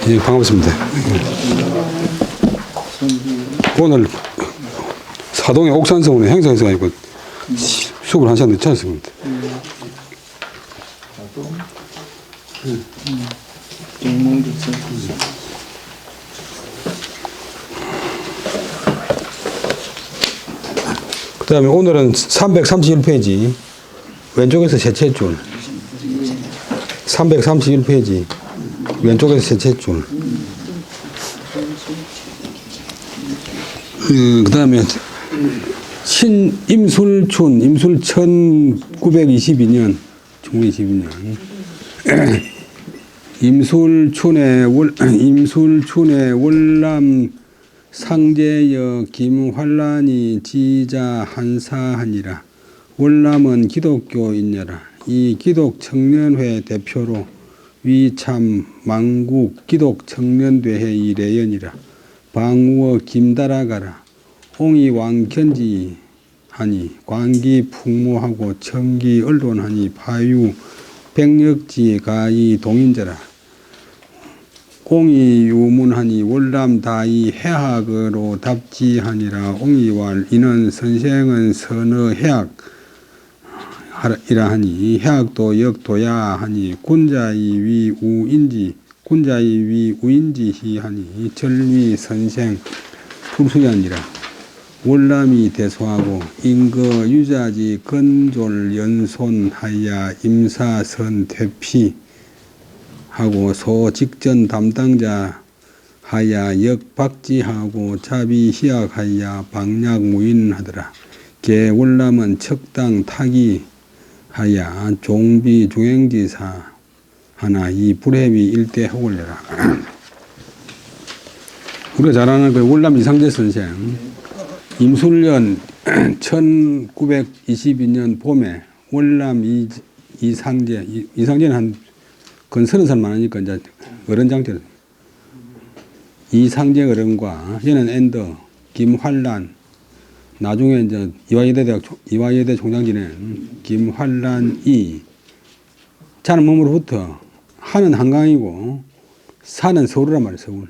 예, 반갑습니다. 오늘 사동의 옥산성으로 행사에서 가지고 수업을 한 시간 늦지 않습니다. 그 다음에 오늘은 331페이지 왼쪽에서 셋째 줄 331페이지 왼쪽에서 셋째 줄 그 다음에 임술춘 임술 1922년 1922년 임술춘의 월남 상제여 김환란이 지자 한사하니라. 월남은 기독교인여라. 이 기독청년회 대표로 위참 망국 기독청년대회 이래연이라. 방우어 김다라가라. 옹이왕견지 하니 광기 풍모하고 청기 언론하니 파유 백력지 가이 동인자라. 옹이 유문하니 월남 다이 해학으로 답지하니라. 옹이왈 이는 선생은 선어 해학 이라 하니 해학도 역도야 하니 군자이 위 우인지 하니 절위 선생 풀수연이라. 월남이 대소하고 임거 유자지 건졸 연손하야 임사선 퇴피 하고 소 직전 담당자 하야 역박지하고 자비 희약하야 방략 무인하더라. 개 월남은 척당 타기 하야 종비 중행지사 하나 이 불해비 일대 하올래라. 우리가 잘 아는 그 월남 이상재 선생 임술년 1922년 봄에 월남 이상재는 한 건 30살 많으니까 이제 어른 장ter 이상재 어른과 얘는 엔더 김환란 나중에 이제 이화여대 총장 지낸 김환란이 자는 몸으로부터 하는 한강이고 산은 서울이란 말이에요. 서울.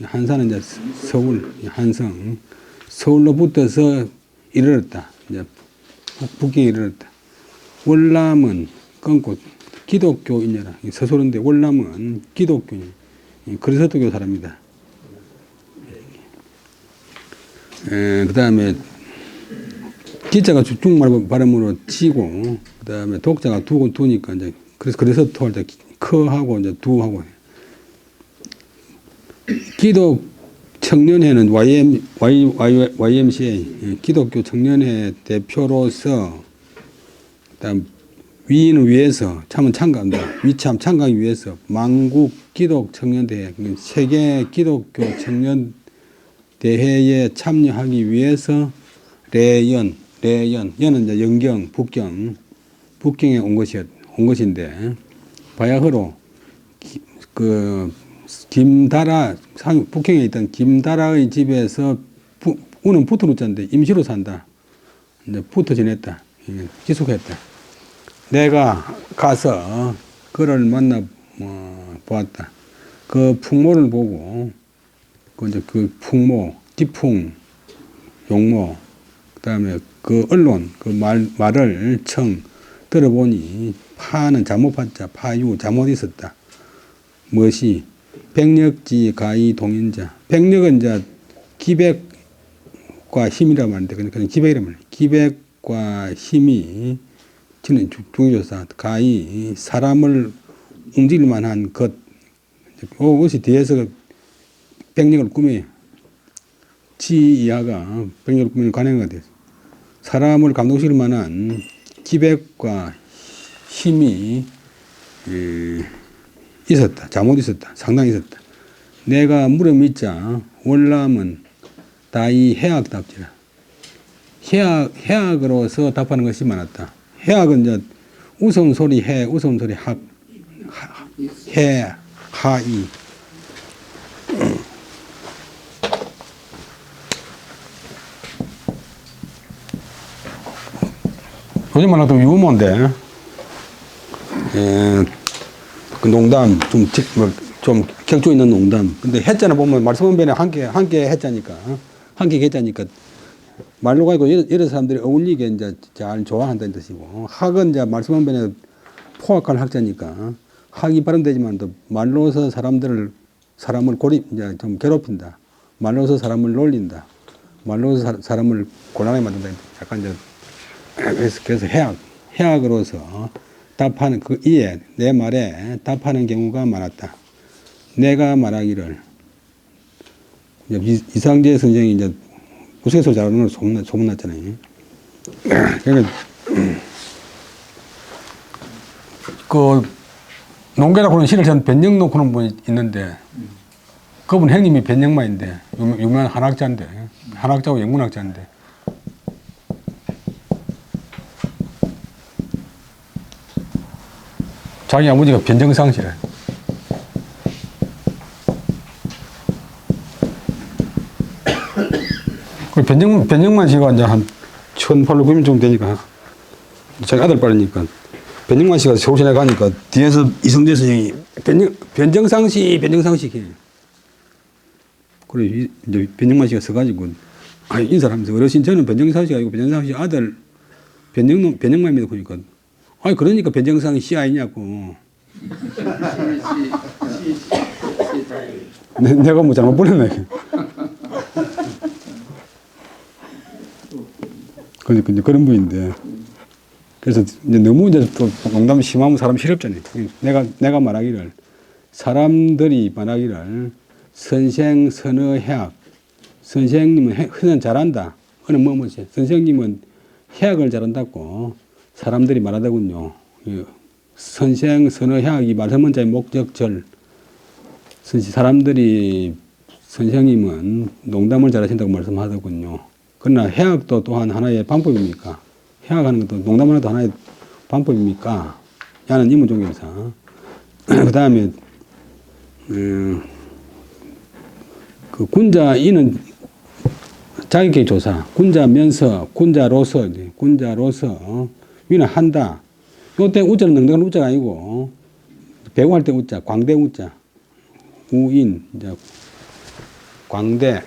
한산은 이제 서울 한성 서울로 붙어서 이르렀다. 이제 북경에 이르렀다. 월남은 끊고 기독교인이라 서소른데 월남은 기독교인 그리스도교 사람이다. 그 다음에 기자가 중말 발음으로 치고 그 다음에 독자가 두니까 이제 그래서 토할 때 커하고 이제 두하고 기독 청년회는 YMCA 기독교 청년회 대표로서 그다음 위인을 위해서 참은 참가한다. 위참 참가하기 위해서 만국 기독 청년대회 세계 기독교 청년 대회에 참여하기 위해서 연은 이제 영경 북경에 온 것인데 바야흐로 그 김다라 북경에 있던 김다라의 집에서 우는 붙어놓자인데 임시로 산다. 이제 붙어 지냈다. 지속했다. 내가 가서 그를 만나 보았다. 그 풍모를 보고 그 풍모, 기풍, 용모, 그다음에 그 언론 그 말을 들어보니 파는 잘못 봤자 파유 잘못 있었다. 무엇이 백력지 가이 동인자. 백력은 이제 기백과 힘이라고 하는데 그냥 기백이란 말이에요. 기백과 힘이 저는 중의조사 가히 사람을 움직일 만한 것 그것이 뒤에서 백력을 꾸며요. 지 이하가 백력을 꾸미는 관행가 돼서 사람을 감동시킬 만한 기백과 힘이 있었다. 잘못 있었다. 상당히 있었다. 내가 물어 묻자 월남은 다이 해학답지라. 해학으로서 답하는 것이 많았다. 해학은 이제 웃음소리 해, 웃음소리 해, 하이. 요즘 말로 유머인데, 그 농담, 좀 격조 있는 농담. 근데 해자나 보면 말씀원변에 한개 해자니까, 한개 개자니까 말로 가지고 여러 사람들이 어울리게 이제 잘 좋아한다는 뜻이고, 학은 이제 말씀원변에 포악한 학자니까 학이 발음되지만 또 말로서 사람을 이제 좀 괴롭힌다. 말로서 사람을 놀린다. 말로서 사람을 곤란하게 만든다. 약간 이제 그래서 해악으로서 답하는 이에 내 말에 답하는 경우가 많았다. 내가 말하기를 이상재 선생이 이제 우스갯소리 잘하는 걸 소문났잖아요. 그러니까 그 농계라고 하는 시를 쓴 변영록 하는 분이 있는데 그분 형님이 변영마인데 유명한 한학자인데 한학자고 영문학자인데 자기 아버지가 변정상시래. 변영만 씨가 이제 한 1800년 정도 되니까 자기 아들 빨리니까 변영만 씨가 서울시내 가니까 뒤에서 이성재 선생이 변정상시 해. 그래 이제 변영만 씨가 서가지고 인사를 하면서 어르신 저는 변정상시가 아니고 변정상시 아들 변영만입니다. 그러니까 그러니까 변정상이 씨 아니냐고. 내가 뭐 잘못 보냈네. 그러니까 그런 분인데. 그래서 이제 너무 이제 또 농담이 심하면 사람 싫었잖아요. 내가 말하기를 사람들이 말하기를 선생 선어해학 선생님은 흔한 잘한다. 어느 뭐지? 선생님은 해학을 잘한다고 사람들이 말하더군요. 선생 선어해학이 말서문자의 목적절 사람들이 선생님은 농담을 잘하신다고 말씀하더군요. 그러나 해학도 또한 하나의 방법입니까? 해학하는 것도 농담하는 것도 하나의 방법입니까? 야는 이문종교사. 그 다음에 그 군자이는 자격계획 조사, 군자면서, 군자로서 위는 한다. 요때 우자는 능력한 우자가 아니고 배우할 때 우자, 광대 우자, 우인, 이제 광대.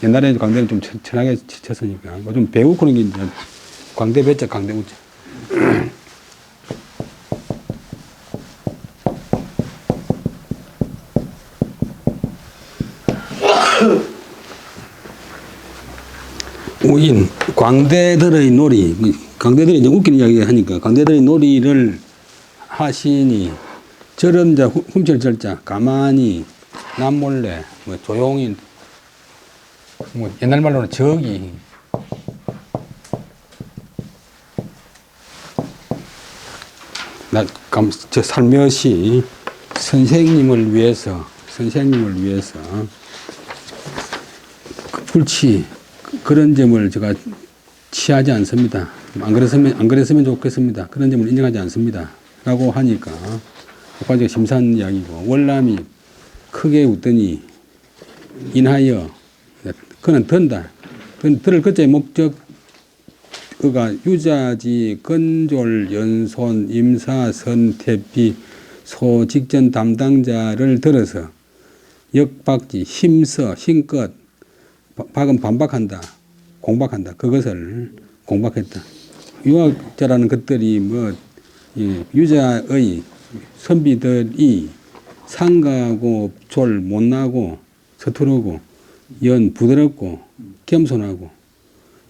옛날에 광대는 좀 천하게 쳤으니까 좀 배우 그런 게 이제 광대 배자, 광대 우자. 우인, 광대들의 놀이, 광대들이 이제 웃기는 이야기 하니까 광대들의 놀이를 하시니 저런 자 훔칠절자, 가만히, 남몰래, 뭐 조용히, 뭐 옛날 말로는 저기, 저 살며시 선생님을 위해서 불치 그런 점을 제가 취하지 않습니다. 안 그랬으면 좋겠습니다. 그런 점을 인정하지 않습니다. 라고 하니까 오빠지가 심사한 이야기고 월남이 크게 웃더니 인하여 그는 든다. 들을 끝자의 목적어가 유자지 건졸 연손 임사 선태비 소 직전 담당자를 들어서 역박지 힘써 힘껏 박은 반박한다. 공박한다. 그것을 공박했다. 유학자라는 것들이 유자의 선비들이 상가고 졸 못나고 서투르고 연 부드럽고 겸손하고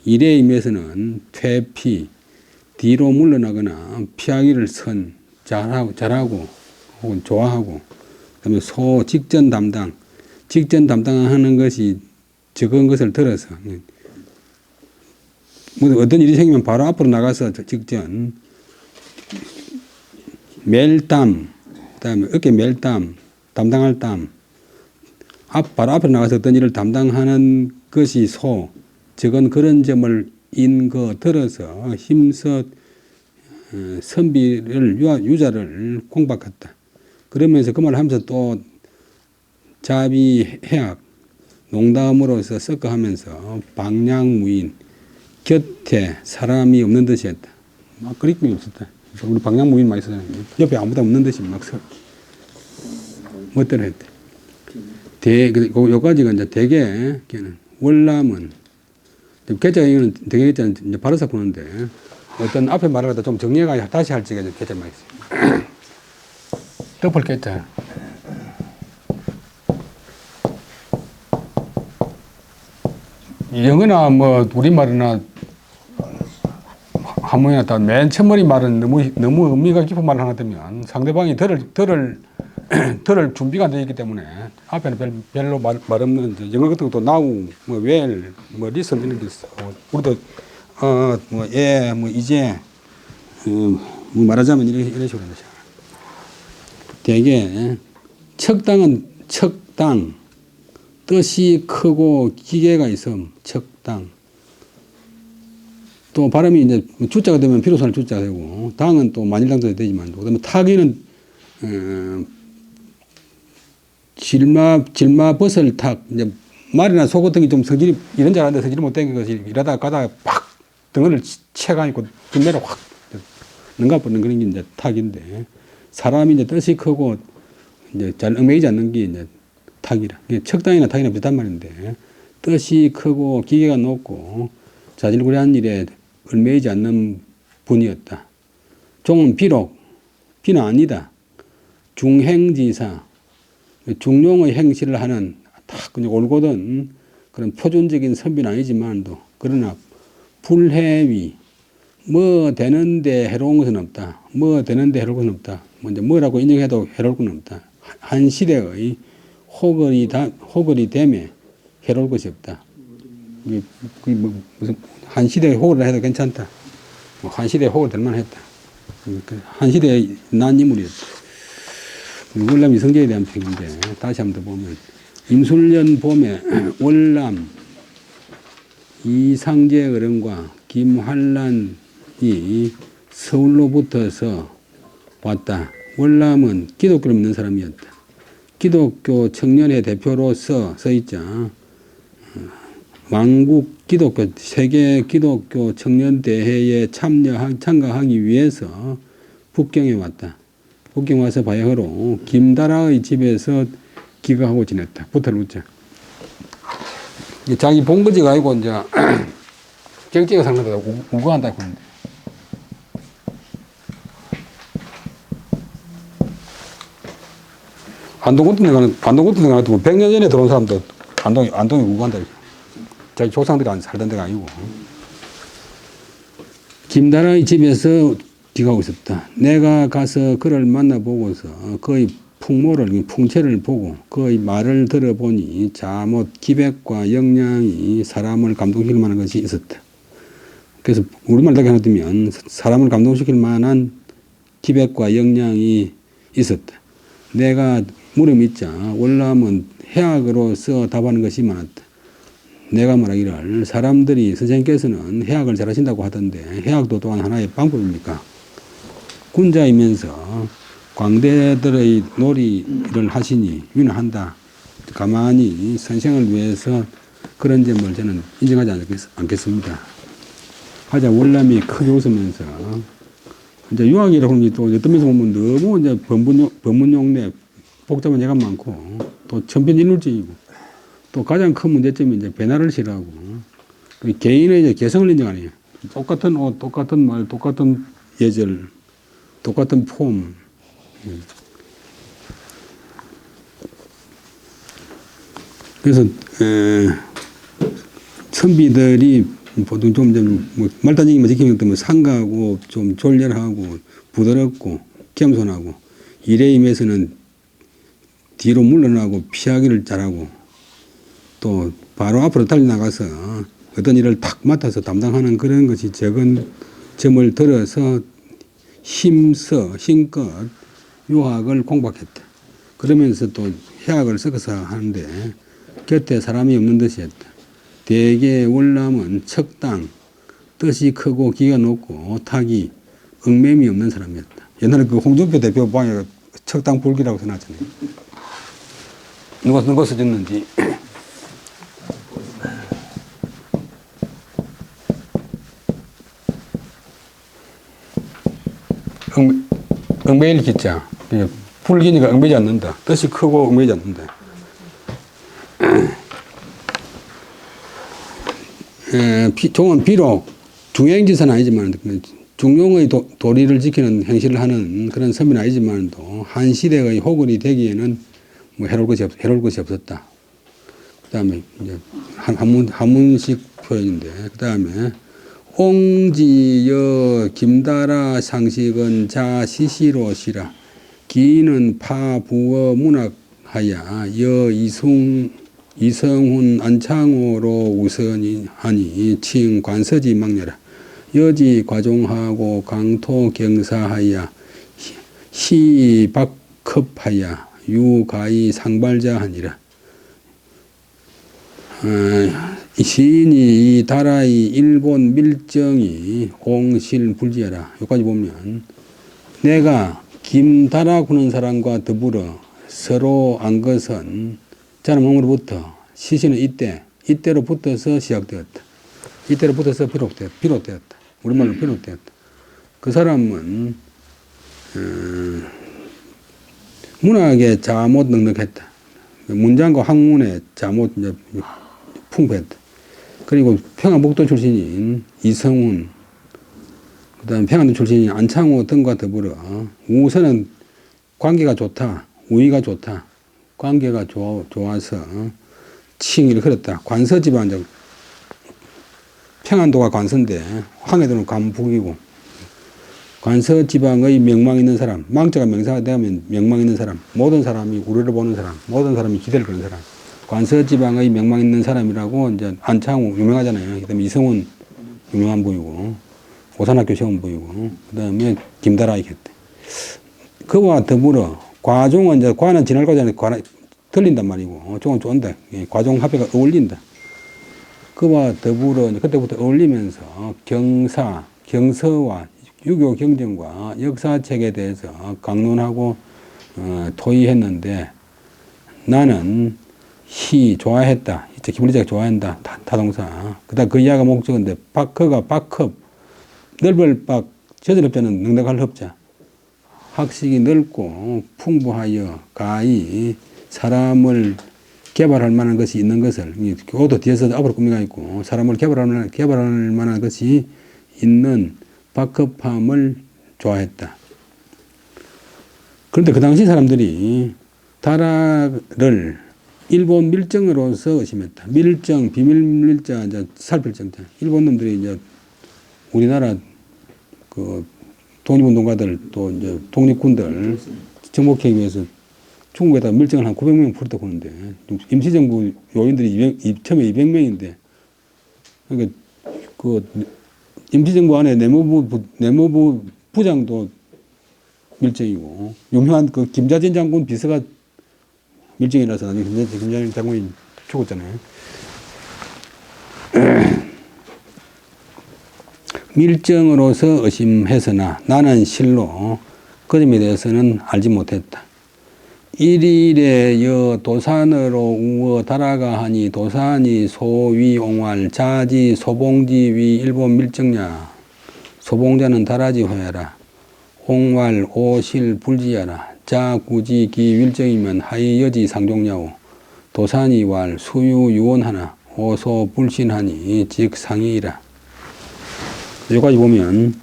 일에 임해서는 퇴피 뒤로 물러나거나 피하기를 잘하고 혹은 좋아하고 그다음에 소 직전 담당하는 것이 적은 것을 들어서 어떤 일이 생기면 바로 앞으로 나가서 직전 멜담 그다음에 어깨 멜담 담당할 땀 바로 앞으로 나가서 어떤 일을 담당하는 것이 적은 그런 점을 인거 들어서 힘써 선비를 유자를 공박했다. 그러면서 그 말을 하면서 또 자비해악 농담으로서 섞어하면서 방향무인 곁에 사람이 없는 듯이 했다. 막 그리낌이 없었다. 우리 방향무인 많이 쓰잖아요. 옆에 아무도 없는 듯이 막 멋대로 했대. 그리고 요까지가 이제 대개, 걔는 월남은, 개자가 이거는 되게 있잖아. 이제 바로서 보는데, 어떤 앞에 말을 갖다 좀 정리해가 다시 할 적에 개자만 있어요. 덮을 개자. 영어나 뭐 우리말이나 한문이나 다 맨 첫머리 말은 너무 의미가 깊은 말을 하나 되면 상대방이 들을 준비가 되어 있기 때문에 앞에는 별로 말 없는 영어 같은 것도 now, 뭐 well, 뭐 listen 이런 게 있어. 우리도 뭐 예, 뭐 이제 뭐 말하자면 이런 식으로 하죠. 대개 척당은 척당 뜻이 크고 기계가 있음 척당. 또 발음이 이제 주자가 되면 비로소할 주자가 되고 당은 또 만일당도 되지만 그다음에 타기는 질마 버설 탁 이제 말이나 속 같은 게 좀 성질이 이런 줄 알았는데 성질이 못된 것이 이러다가 가다가 팍 덩어리를 채가지고 중매로 확 능가버리는 그런 게 이제 탁인데 사람이 이제 뜻이 크고 이제 잘 얽매이지 않는 게 이제 탁이라. 척당이나 탁이나 비슷한 말인데 뜻이 크고 기계가 높고 자질구레한 일에 얽매이지 않는 분이었다. 종은 비록 비는 아니다. 중행지사 중용의 행실을 하는 딱 그냥 올곧은 그런 표준적인 선비는 아니지만도 그러나 불해위 뭐 되는데 해로운 것은 없다. 뭐 되는데 해로운 것은 없다. 먼저 뭐라고 인정해도 해로울 것은 없다. 한 시대의 호걸이 됨에 해로울 것이 없다. 무슨 한 시대의 호걸을 해도 괜찮다. 한 시대의 호걸 될 만했다. 한 시대의 난 인물이었다. 월남 이성계에 대한 평인데 다시 한번 더 보면 임술년 봄에 월남 이상제 어른과 김환란이 서울로 붙어서 왔다. 월남은 기독교를 믿는 사람이었다. 기독교 청년회 대표로서 써있자 왕국 기독교 세계 기독교 청년 대회에 참가하기 위해서 북경에 왔다. 북경 와서 바야흐로 김다라의 집에서 기거하고 지냈다. 부터를 웃자. 자기 본거지가 아니고 이제 경제가 상관없다. 우거한다. 안동 같은 데 가는 100년 전에 들어온 사람도 안동이 우거한다. 자기 조상들이 안 살던 데가 아니고. 김다라의 집에서 기거하고 있었다. 내가 가서 그를 만나보고서 그의 풍채를 보고 그의 말을 들어보니 자못 기백과 역량이 사람을 감동시킬 만한 것이 있었다. 그래서 우리말로 하면 사람을 감동시킬 만한 기백과 역량이 있었다. 내가 물어묻자 월남은 해학으로서 답하는 것이 많았다. 내가 말하기를 사람들이 선생님께서는 해학을 잘하신다고 하던데 해학도 또한 하나의 방법입니까? 군자이면서 광대들의 놀이를 하시니 위는한다. 가만히 선생을 위해서 그런 점을 저는 인정하지 않겠습니다. 하자 월남이 크게 웃으면서 이제 유학이라고 하는 게 또 어떤 면에서 보면 너무 이제 법문 용례 복잡한 예가 많고 또 천편일률적이고 또 가장 큰 문제점이 이제 배나를 싫어하고 개인의 이제 개성을 인정하네요. 똑같은 옷, 똑같은 말, 똑같은 예절, 똑같은 폼. 그래서 선비들이 보통 좀 뭐 말단적인 거 지키는 것도 뭐 상가하고 좀 졸렬하고 부드럽고 겸손하고 일에 임해서는 뒤로 물러나고 피하기를 잘하고 또 바로 앞으로 달려나가서 어떤 일을 탁 맡아서 담당하는 그런 것이 적은 점을 들어서 힘껏 유학을 공부했다. 그러면서 또 해학을 섞어서 하는데 곁에 사람이 없는 듯이 했다. 대개 월남은 척당, 뜻이 크고 기가 높고 탁이 얽매임이 없는 사람이었다. 옛날에 그 홍준표 대표 방에 척당 불기라고 써놨잖아요. 누가 써줬는지. 얽매일 기자. 불기니까 얽매지 않는다. 뜻이 크고 얽매지 않는다. 종은 비록 중요행지사는 아니지만 중용의 도리를 지키는 행실을 하는 그런 선비는 아니지만도 한 시대의 호근이 되기에는 뭐 해로울 것이 없었다. 그 다음에 이제 한문식 표현인데, 그 다음에 옹지여 김다라 상식은 자시시로시라 기인은 파부어 문학하야 여 이성훈 안창호로 우선이 하니 칭 관서지 막내라 여지 과종하고 강토 경사하야 시 박급하야 유가이 상발자하니라. 시인이 이 다라의 일본 밀정이 공실불지하라. 여기까지 보면 내가 김다라 구는 사람과 더불어 서로 안 것은 자는 몸으로부터 시신은 이때로 붙어서 시작되었다. 이때로 붙어서 비롯되었다. 우리말로 비롯되었다. 그 사람은 문학에 자못 넉넉했다. 문장과 학문에 자못 풍부했다. 그리고 평안북도 출신인 이성훈, 그 다음 평안도 출신인 안창호 등과 더불어 우선은 관계가 좋다. 우위가 좋다. 관계가 좋아서 칭의를 걸었다. 관서지방, 평안도가 관서인데 황해도는 관북이고 관서지방의 명망 있는 사람, 망자가 명사가 되면 명망 있는 사람, 모든 사람이 우려를 보는 사람, 모든 사람이 기대를 거는 사람, 관서지방의 명망 있는 사람이라고 이제 안창호 유명하잖아요. 그다음에 이성훈 유명한 분이고 오산학교 시험 분이고 그다음에 김다라 이겠대. 그와 더불어 과종은 이제 과는 지날 거잖아요. 들린단 말이고 종은 좋은데 과종 합해가 어울린다. 그와 더불어 그때부터 어울리면서 경서와 유교 경전과 역사책에 대해서 강론하고 토의했는데 나는 좋아했다. 이제 기본적 좋아한다. 타동사. 그다음 그 이하가 목적인데 그가 박흡 넓을 박 저절업자는 넉넉할 흡자. 학식이 넓고 풍부하여 가히 사람을 개발할 만한 것이 있는 것을 그것도 뒤에서 앞으로 꾸미가 있고 사람을 개발할 만한 것이 있는 박급함을 좋아했다. 그런데 그 당시 사람들이 다라를 일본 밀정으로서 의심했다. 밀정, 비밀 밀자, 이제 살필 정자. 일본 놈들이 이제 우리나라 그 독립운동가들 또 이제 독립군들 정복하기 위해서 중국에다 밀정을 한 900명 풀었다고 하는데 임시정부 요인들이 처음에 200명인데 그러니까 그 임시정부 안에 내무부 부장도 밀정이고 유명한 그 김자진 장군 비서가 밀정이라서 나중에 김자진 장군이 죽었잖아요. 밀정으로서 의심했으나 나는 실로 그 점에 대해서는 알지 못했다. 일일에 여 도산으로 우어 다라가 하니 도산이 소위 옹활 자지 소봉지 위 일본 밀정냐 소봉자는 다라지 호야라 옹활 오실 불지야라 자 구지 기 wil정이면 하이 여지 상종냐오 도산이 왈 수유 유원하나 오소 불신하니 즉 상이이라. 여기까지 보면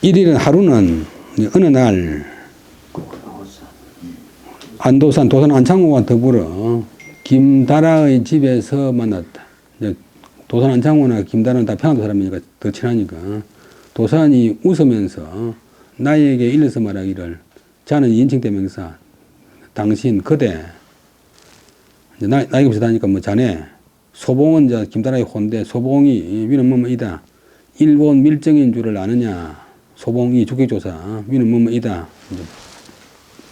일일은 하루는 어느 날 도산 안창호와 더불어 김다라의 집에서 만났다. 도산 안창호나 김다라는 다 평안도 사람이니까 더 친하니까 도산이 웃으면서 나에게 일러서 말하기를 자는 인칭대명사 당신 그대 나이가 비슷하니까 뭐 자네 소봉은 이제 김다라의 호인데 소봉이 위는 뭐뭐이다. 일본 밀정인 줄을 아느냐. 소봉이 주객조사 위는 뭐뭐이다.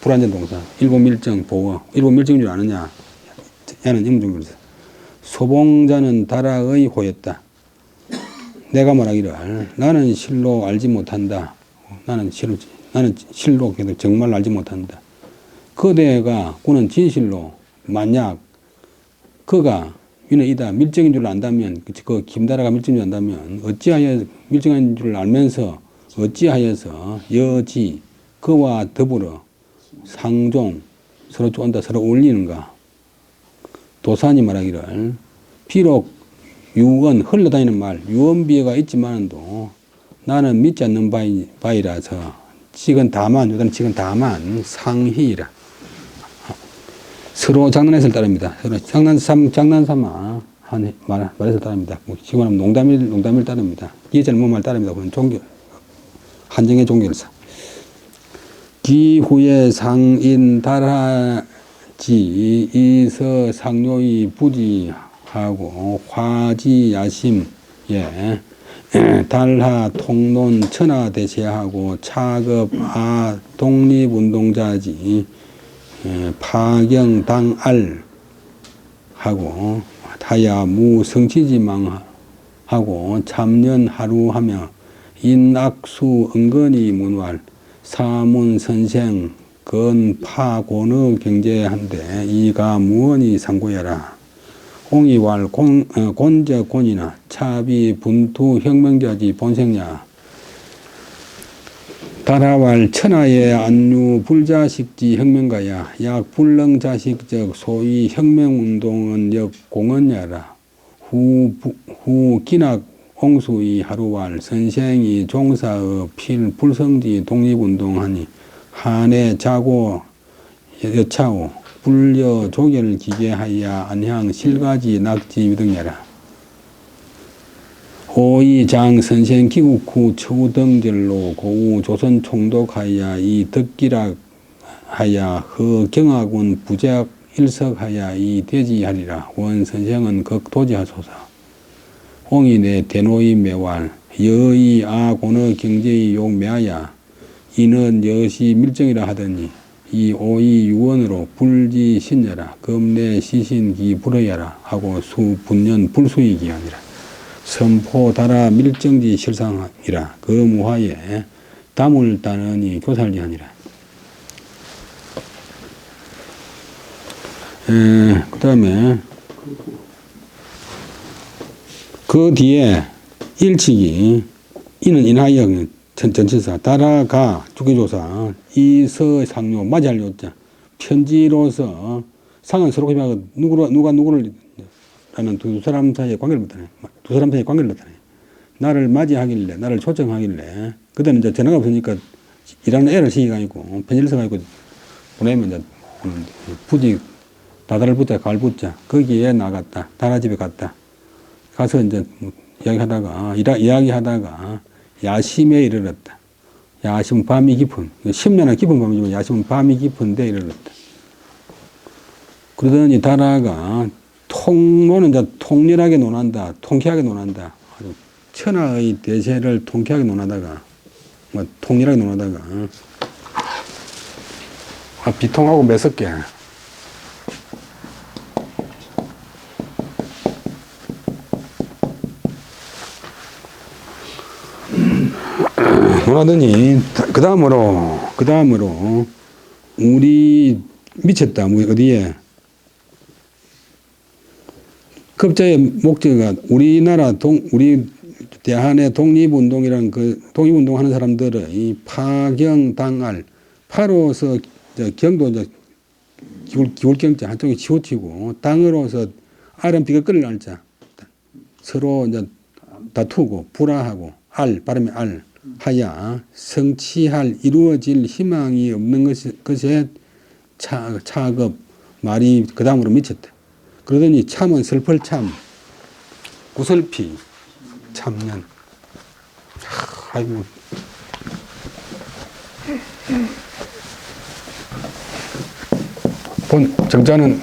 불완전 동사 일본 밀정 보어 일본 밀정인 줄 아느냐. 야는 임중교사 소봉자는 다라의 호였다. 내가 말하기를 나는 실로 알지 못한다. 나는 실로 정말 알지 못한다. 그대가 그는 진실로 만약 그가 위는 이다 밀정인 줄 안다면 그 김다라가 밀정인 줄 안다면 어찌하여 밀정인 줄 알면서 어찌하여서 여지 그와 더불어 상종 서로 쫀다 서로 어울리는가. 도산이 말하기를 비록 유언 흘러다니는 말 유언비어가 있지만도 나는 믿지 않는 바이라서 지금 다만 요다는 지금 다만 상희이라. 서로 장난해서 따릅니다. 서로 장난삼아 한 말해서 따릅니다. 지금 하면 농담일 따릅니다. 기회자는 뭐말 따릅니다. 그건 종교 한정의 종교사. 기후의 상인 달하지 이서 상료이 부지하고 화지 야심 예 달하 통론 천하 대체하고 차급 독립운동자지 파경 당알 하고 타야 무성취지망하고 참년 하루하며 인악수 은근히 문활 사문 선생 건파고느 경제한데 이가 무언이 상고여라. 홍이왈 곤저곤이나 차비 분투 혁명자지 본생야 다라왈 천하의 안유 불자식지 혁명가야 약 불능자식적 소위 혁명운동은 역 공언야라. 후 기낙 옹수이 하루왈 선생이 종사의 필 불성지 독립운동하니 한해 자고 여차오 불려 조결 기계하여 안향 실가지 낙지 위등야라. 오이장 선생 기국 후 처우등절로 고우 조선 총독하여 이 덕기락 하여 허경하군 부작 일석하여 이 대지하리라. 원 선생은 극도지하소서. 홍이 내 대노이 매왈 여의 아고너 경제의 욕매하야 이는 여시 밀정이라 하더니 이 오이 유언으로 불지 신여라 금내 시신기 불어야라 하고 수 분년 불수이기 아니라 선포 달아 밀정지 실상이라 그 무하에 담을 따느니 교살지 아니라. 그 다음에 그 뒤에 일치기 이는 인하여 전치사 따라가 주기조사 이서상료 맞이할 요자 편지로서 상은 서로 그냥 누가 누구를 라는 두 사람 사이의 관계를 나타내. 두 사람 사이의 관계를 나타내. 나를 맞이하길래 나를 초청하길래 그때는 이제 전화가 없으니까 일하는 애를 시기가 아니고 편지를 써가지고 보내면 이제 부지 다다를 붙자 가을 붙자 거기에 나갔다. 다라 집에 갔다. 가서 이제 이야기하다가 야심에 이르렀다. 야심은 밤이 깊은, 심년은 깊은 밤이지만 야심은 밤이 깊은데 이르렀다. 그러더니 다라가 통로는 이제 통렬하게 논한다. 통쾌하게 논한다. 아주 천하의 대세를 통쾌하게 논하다가, 통렬하게 논하다가, 비통하고 매섭게. 논하더니 그 다음으로 우리 미쳤다. 어디에 급자의 목적은 우리나라 우리 대한의 독립운동이라는 그 독립운동하는 사람들의 파경당할 파로서 경도 기울경자 한쪽에 치우치고 당으로서 알은 비거끓을 알자 서로 이제 다투고 불화하고 발음이 하야 성취할 이루어질 희망이 없는 것에 차급 말이 그 다음으로 미쳤다. 그러더니 참은 슬플 참 구설피 참년. 아이고. 본 정자는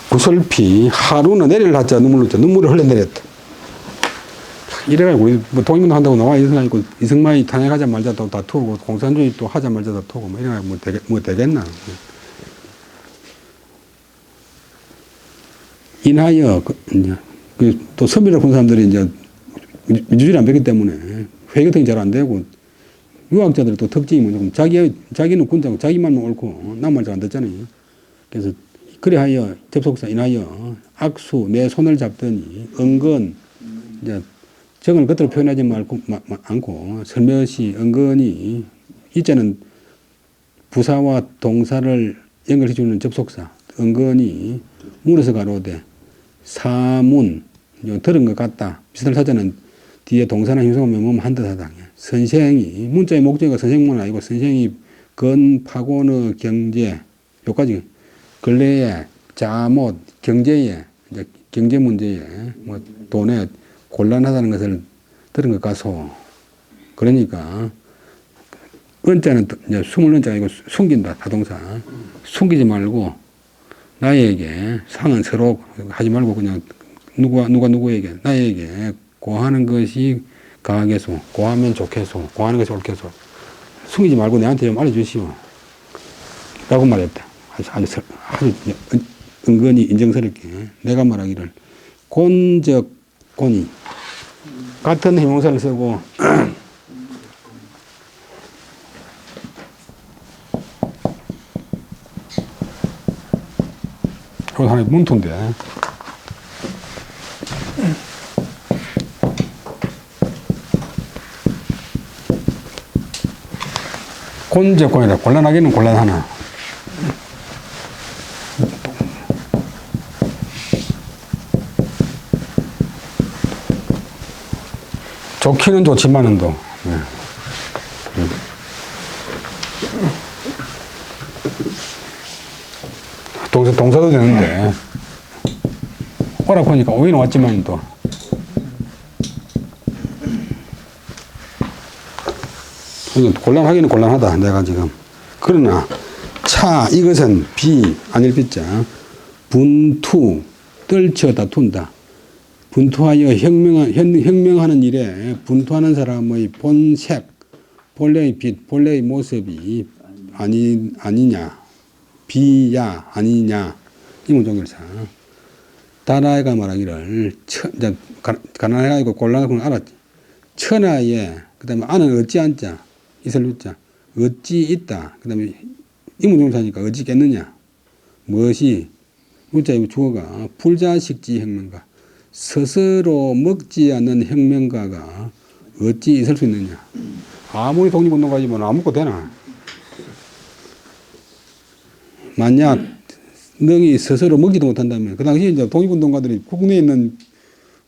구설피 하루는 내릴 하자 눈물을 흘려내렸다. 이래가지고 우리 독립운동 한다고 나와 있어가지고 이승만이 탄핵하자 말자 또 다투고 공산주의 또 하자 말자 다투고 이래가지고 뭐 되겠나. 인하여 또 선비를 본 사람들이 이제 민주주의를 안 배웠기 때문에 회의 같은 게 잘 안 되고 유학자들의 또 특징이 뭐냐면 자기는 군자고 자기만 옳고 남 말 잘 안 듣잖아요. 그래서 그리하여 접속사 인하여 악수 내 손을 잡더니 은근 이제 정을 겉으로 표현하지 않고 설며시 은근히 이자는 부사와 동사를 연결해주는 접속사 은근히 문에서 가로되 사문 들은 것 같다. 비슷한 사전은 뒤에 동사나 형용사가 뭐뭐 한 듯하다. 선생이 문자의 목적이 선생만 아니고 선생이 건파고의 경제 요까지 근래에 자못 경제에 이제 경제 문제에 뭐 돈에 곤란하다는 것을 들은 것 같소. 그러니까 은자는 이제 숨을 은자가 아니고 숨긴다 타동사 숨기지 말고 나에게 상은 서로 하지 말고 그냥 누가 누구에게 나에게 고하는 것이 강하겠소. 고하면 좋겠소. 고하는 것이 옳겠소. 숨기지 말고 내한테 좀 알려주시오. 라고 말했다. 아주 은근히 인정스럽게 내가 말하기를 곤적 곤이 같은 형용사를 쓰고 이거 하나의 문토인데 곤적곤이라 곤란하기는 곤란하나 좋기는 좋지만은 또 동사도 되는데 오라 보니까 오이는 왔지만 또 곤란하기는 곤란하다 내가 지금. 그러나 차 이것은 비 아닐 비자 분투 떨쳐 다툰다. 분투하여 혁명하는 일에 분투하는 사람의 본색 본래의 빛 본래의 모습이 아니냐 비야 아니냐 이 문종결사. 다나이가 말하기를 가난해가 있고 곤란한 걸 알았지. 천하에 그 다음에 아는 어찌 앉자 있을 유자 어찌 있다. 그 다음에 이 문종결사니까 어찌 있겠느냐 무엇이 유자의 주어가 불자식지 혁명가 스스로 먹지 않는 혁명가가 어찌 있을 수 있느냐. 아무리 독립운동가지만 아무것도 되나. 만약 능이 스스로 먹지도 못한다면 그 당시 이제 독립운동가들이 국내에 있는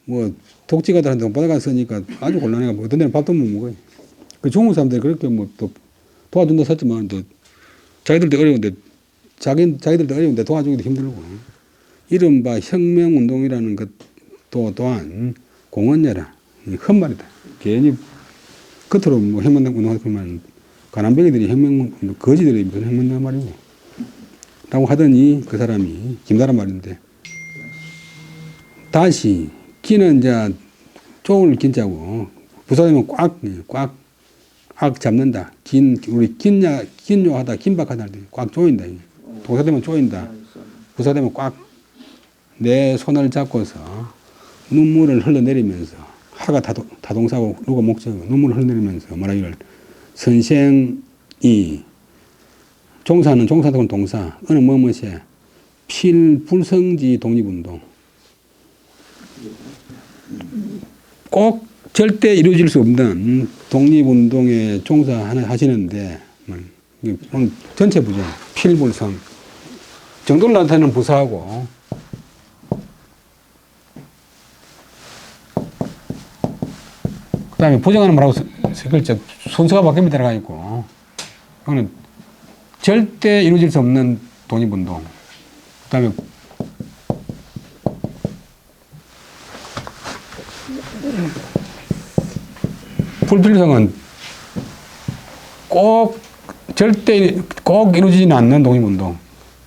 뭐 독재가들한테 돈 받아갔으니까 아주 곤란해가 뭐 어떤 데는 밥도 못 먹어요. 그 중국 사람들이 그렇게 뭐 또 도와준다 했지만 또 자기들도 어려운데 자기들도 어려운데 도와주기도 힘들고 이른바 혁명운동이라는 것도 또한 공언여라 헛말이다. 괜히 겉으로 뭐 혁명운동하지만 가난뱅이들이 거지들이 무슨 혁명운동 말이고 라고 하더니 그 사람이 김다란 말인데 다시 기는 이제 쪼을 긴자고 부사되면 꽉 잡는다. 우리 긴요하다 긴박하다 할 때 꽉 조인다. 동사되면 조인다. 부사되면 꽉 내 손을 잡고서 눈물을 흘러내리면서 하가 타동사고 누가 목적이고 눈물을 흘러내리면서 말하기를 선생이 종사는 동사 어느 뭐뭐시에 필불성지 독립운동 꼭 절대 이루어질 수 없는 독립운동에 종사하시는데 오늘 전체 부정 필불성 정도를 나타내는 부사하고 그 다음에 부정하는 말하고 글자 순서가 바뀌면 들어가 있고 이거는 절대 이루어질 수 없는 독립운동. 그 다음에 불필성은 꼭 이루어지지는 않는 독립운동.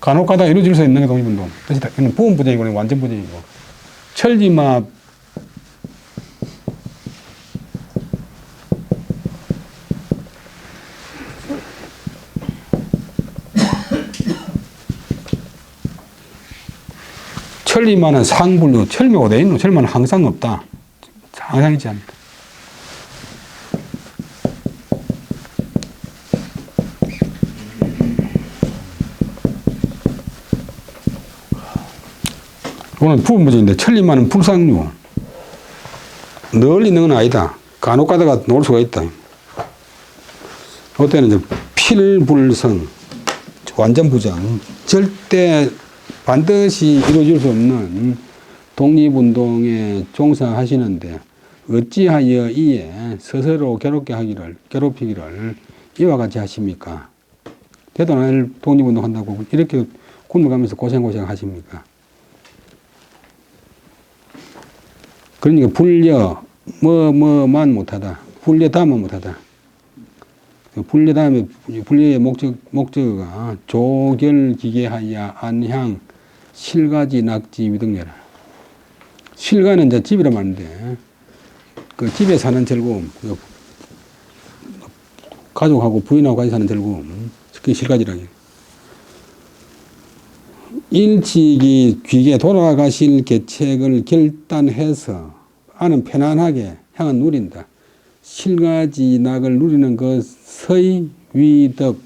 간혹 가다 이루어질 수 있는 독립운동. 뜻이다. 이건 부분 부정이고 완전 부정이고. 천리마 천리마는 상불로 철미가 어디 있노? 철미는 항상 없다. 항상 있지 않다. 오늘 부부문제인데 천리만은 불상류. 늘 있는 건 아니다. 간혹 가다가 놓을 수가 있다. 그때는 이제 필불성, 완전 부정, 절대 반드시 이루어질 수 없는 독립운동에 종사하시는데 어찌하여 이에 스스로 괴롭히기를 이와 같이 하십니까? 대도 안 독립운동 한다고 이렇게 굶어가면서 고생 하십니까? 그러니까 불려 뭐만 못하다. 불려 다만 못하다. 불려 다음에 불려의 목적어가 조결기계하여 안향 실가지 낙지 위등려라. 실가는 이제 집이라 말인데 그 집에 사는 즐거움, 가족하고 부인하고 같이 사는 즐거움, 그게 실가지라고. 일찍이 귀에 돌아가실 계책을 결단해서 아는 편안하게 향은 누린다. 실가지 낙을 누리는 것의 위덕,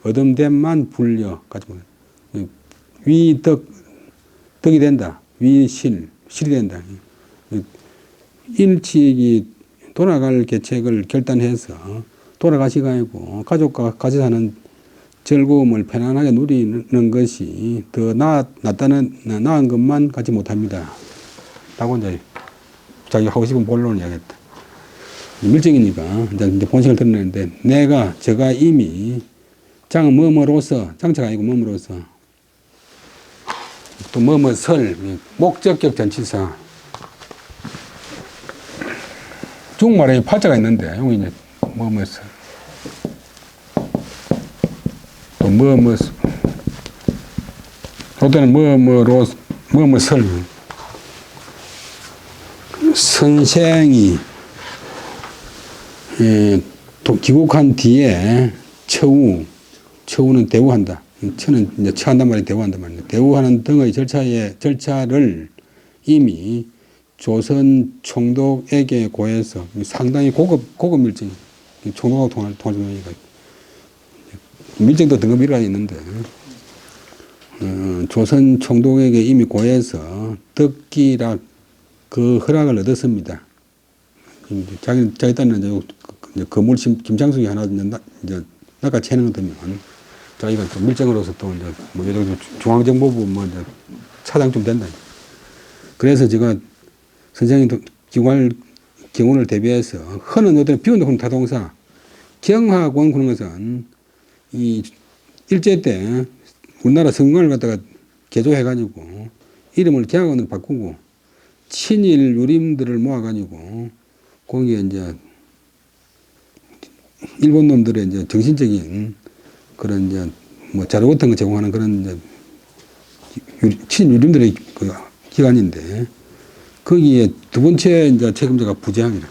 얻음됨만 불려 가지고 위덕, 덕이 된다. 실이 된다. 일찍이 돌아갈 계책을 결단해서 돌아가시가 아니고 가족과 같이 사는 즐거움을 편안하게 누리는 것이 더 나은 것만 갖지 못합니다. 라고 이제 자기가 하고 싶은 본론을 이야기했다. 밀정이니까 이제 본색을 드러내는데 제가 이미 장은 뭐뭐로서, 장차가 아니고 뭐뭐로서 또 뭐뭐설, 목적격 전치사. 중국말에 팔자가 있는데 여기 이제 뭐뭐설 또 그때는 뭐뭐설 선생이 귀국한 뒤에 처우는 대우한다. 처는 이제 처한단 말이 대우한단 말이에요. 대우하는 등의 절차를 이미 조선 총독에게 고해서 상당히 고급 밀정, 총독하고 통할 정도니까 밀정도 등급이라 있는데 조선 총독에게 이미 고해서 덕기락 그 허락을 얻었습니다. 자기 딴에는 이제 거물 김장숙이 하나 이제 낚아채는 것 때문에 자기가 또 밀정으로서 또 이제 뭐 중앙정보부 뭐 이제 차장 좀 된다. 그래서 제가 선생님 기관을 경운을 대비해서 허는 어떤 비운동 타동사 경하권 그런 것은 이 일제 때 우리나라 성관을 갖다가 개조해가지고 이름을 경하권으로 바꾸고 친일 유림들을 모아가지고 거기에 이제 일본 놈들의 이제 정신적인 그런 이제 뭐 자료 같은 거 제공하는 그런 이제 친일 유림들의 그 기관인데 거기에 두 번째 이제 책임자가 부재학이라.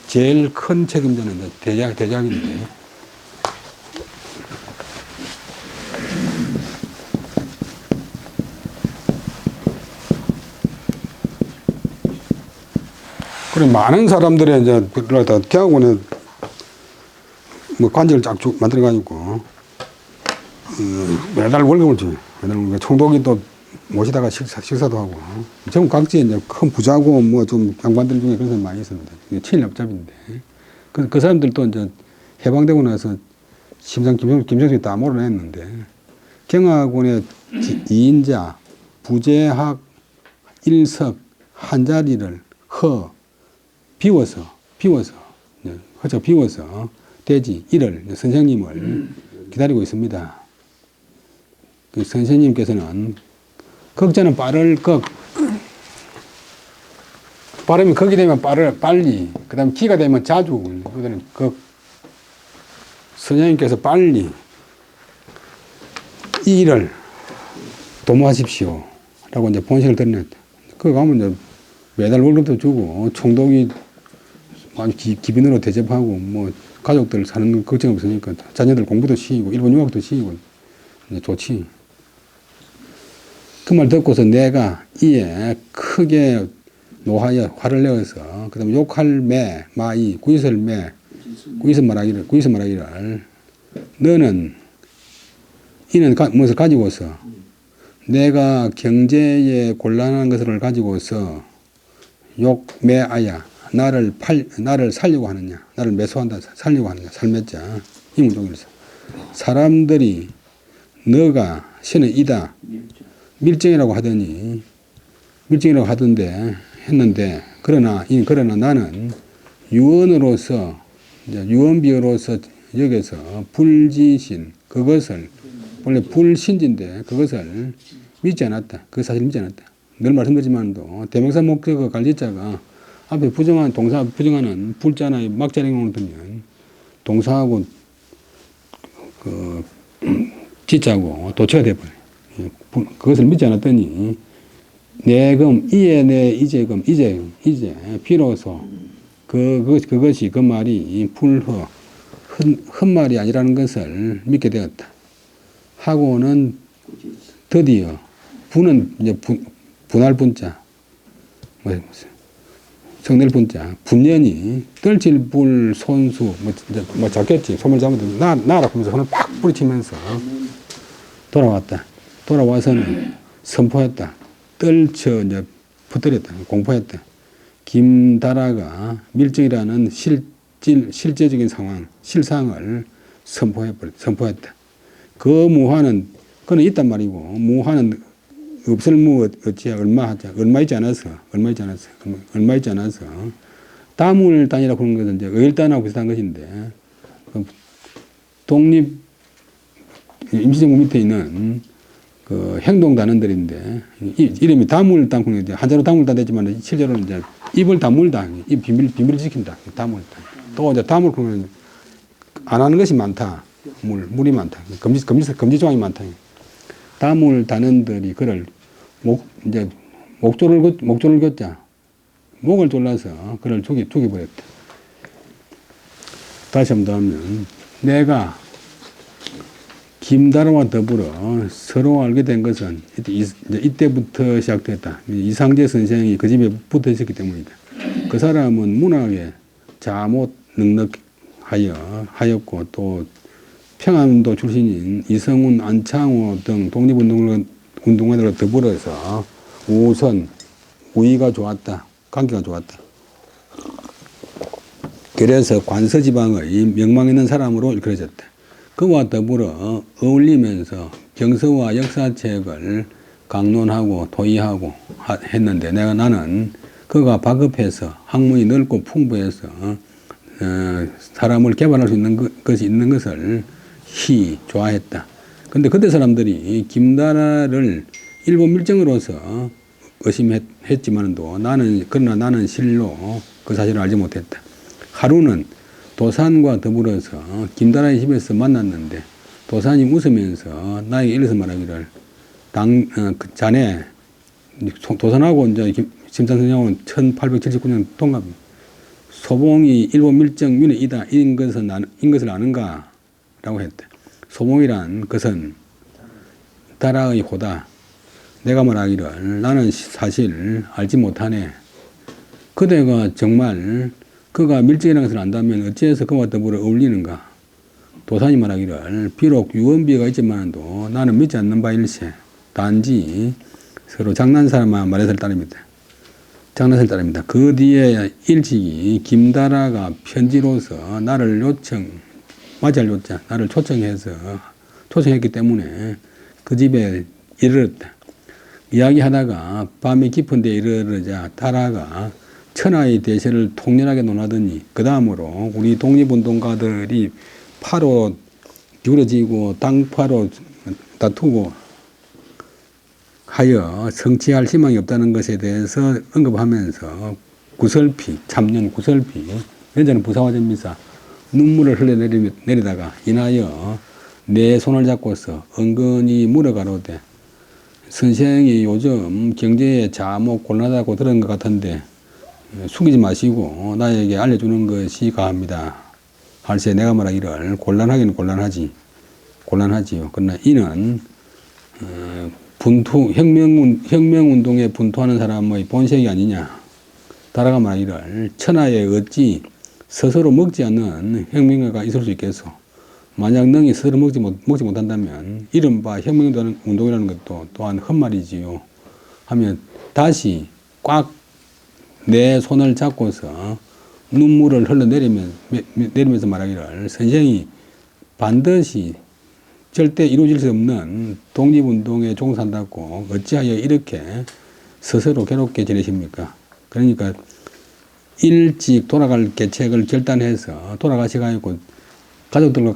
제일 큰 책임자는 이제 대장인데. 그래 많은 사람들의 이제 그러다 대학원에 뭐 관직을 쫙 만들어가지고 매달 월급을 줘요. 매달 총독이 또 모시다가 식사도 하고 전국 각지에 이제 큰 부자고 뭐 좀 양반들 중에 그런 사람 많이 있었는데 친일납잡인데 그 사람들도 이제 해방되고 나서 심상 김정숙이 다 몰아냈는데 경하군의 2인자 부재학 일석 한 자리를 비워서 허적 비워서 대지 이를 선생님을 기다리고 있습니다. 그 선생님께서는 극자는 빠를 것, 발음이 극이 되면 빨리, 그 다음 기가 되면 자주, 그다음에 선생님께서 빨리 이 일을 도모하십시오. 라고 이제 본색을 드러냈다. 그거 가면 이제 매달 월급도 주고, 총독이 아주 기빈으로 대접하고, 뭐, 가족들 사는 걱정 없으니까 자녀들 공부도 시키고, 일본 유학도 시키고, 이제 좋지. 그 말 듣고서 내가 이에 크게 노하여 화를 내어서 그 다음에 욕할 마이 구이설 말하기를 너는 이는 무엇을 가지고서 내가 경제에 곤란한 것을 가지고서 욕매아야 나를 살려고 하느냐, 나를 매수한다, 살려고 하느냐, 살매자 이문종일서 사람들이 너가 신의 이다 밀정이라고 하더니 밀정이라고 하던데 했는데 그러나 나는 유언으로서 유언비어로서 여기서 불지신 그것을 원래 불신진데 그것을 믿지 않았다. 그 사실 믿지 않았다. 늘 말씀드리지만도 대명사 목적어 갈지자가 앞에 부정한 동사 부정하는 불자나 막자를 놓으면 동사하고 그 지자고 도처가 돼버려. 그것을 믿지 않았더니 내금 이에 내 이제금 이제 비로소 그것이 그 말이 불허 헛말이 아니라는 것을 믿게 되었다. 하고는 드디어 분은 이제 분할 분자 성낼 분자 분연이 떨칠 불 손수 뭐 잡겠지 소멸 잡으면 나라 하면서 손을 팍 부딪히면서 돌아왔다. 돌아와서는 선포했다. 떨쳐 이제 퍼뜨렸다. 공포했다. 김다라가 밀정이라는 실제적인 상황, 실상을 선포했다. 그 무화는 그는 있단 말이고 무화는 없을 무 어찌야 얼마 하자 얼마 있지 않아서 다물단이라고 하는 것은 이제 의일단하고 비슷한 것인데 독립 임시정부 밑에 있는 그 행동단원들인데 이름이 다물단 군인데 한자로 다물단 되지만 실제로는 이제 입을 다물다 입 비밀을 지킨다 다물단 또 이제 다물 군은 안 하는 것이 많다 물이 많다 금지 조항이 많다 다물 단원들이 그를 목조를 걷자 목을 졸라서 그를 죽여버렸다. 다시 한번 더 하면 내가 김다라와 더불어 서로 알게 된 것은 이때부터 시작됐다. 이상재 선생이 그 집에 붙어 있었기 때문이다. 그 사람은 문학에 자못 능력하였고 또 평안도 출신인 이성훈, 안창호 등 독립운동가들과 더불어서 우위가 좋았다. 관계가 좋았다. 그래서 관서지방의 명망 있는 사람으로 일컬어졌다. 그와 더불어 어울리면서 경서와 역사책을 강론하고 도의하고 했는데 나는 그가 바급해서 학문이 넓고 풍부해서 사람을 개발할 수 있는 것이 있는 것을 좋아했다. 근데 그때 사람들이 김다라를 일본 밀정으로서 의심했지만도 그러나 나는 실로 그 사실을 알지 못했다. 하루는 도산과 더불어서 김다라의 집에서 만났는데 도산이 웃으면서 나에게 이래서 말하기를 그 자네 도산하고 이제 심산선생하고는 1879년 동갑입니다. 소봉이 일본 밀정 민의 이다 인 것을 아는가? 라고 했대. 소봉이란 것은 다라의 호다. 내가 말하기를 나는 사실 알지 못하네. 그대가 정말 그가 밀정이라는 것을 안다면 어찌해서 그와 더불어 어울리는가? 도산이 말하기를 비록 유언비어가 있지만도 나는 믿지 않는 바일세. 단지 서로 장난삼아 말했을 따름이다. 장난을 따릅니다. 그 뒤에 일찍이 김다라가 편지로서 나를 나를 초청했기 때문에 그 집에 이르렀다. 이야기하다가 밤이 깊은 데 이르러자 다라가 천하의 대세를 통렬하게 논하더니 그 다음으로 우리 독립운동가들이 파로 기울어지고 땅파로 다투고 하여 성취할 희망이 없다는 것에 대해서 언급하면서 참년 구설피 현재는 부사화전미사 눈물을 흘려내리다가 인하여 내 손을 잡고서 은근히 물어가로되 선생이 요즘 경제에 자목 곤란하다고 들은 것 같은데 숙이지 마시고 나에게 알려주는 것이 가합니다. 할세 내가 말하기를 곤란하기는 곤란하지요. 그러나 이는 혁명운동에 분투하는 사람의 본색이 아니냐. 다라가 말하기를 천하에 어찌 스스로 먹지 않는 혁명가가 있을 수 있겠소. 만약 능히 스스로 먹지 못한다면 이른바 혁명운동이라는 것도 또한 헛말이지요 하면 다시 꽉 내 손을 잡고서 눈물을 흘러내리면서 말하기를 선생이 반드시 절대 이루어질 수 없는 독립운동에 종사한다고 어찌하여 이렇게 스스로 괴롭게 지내십니까? 그러니까 일찍 돌아갈 계책을 결단해서 돌아가셔가지고 가족들과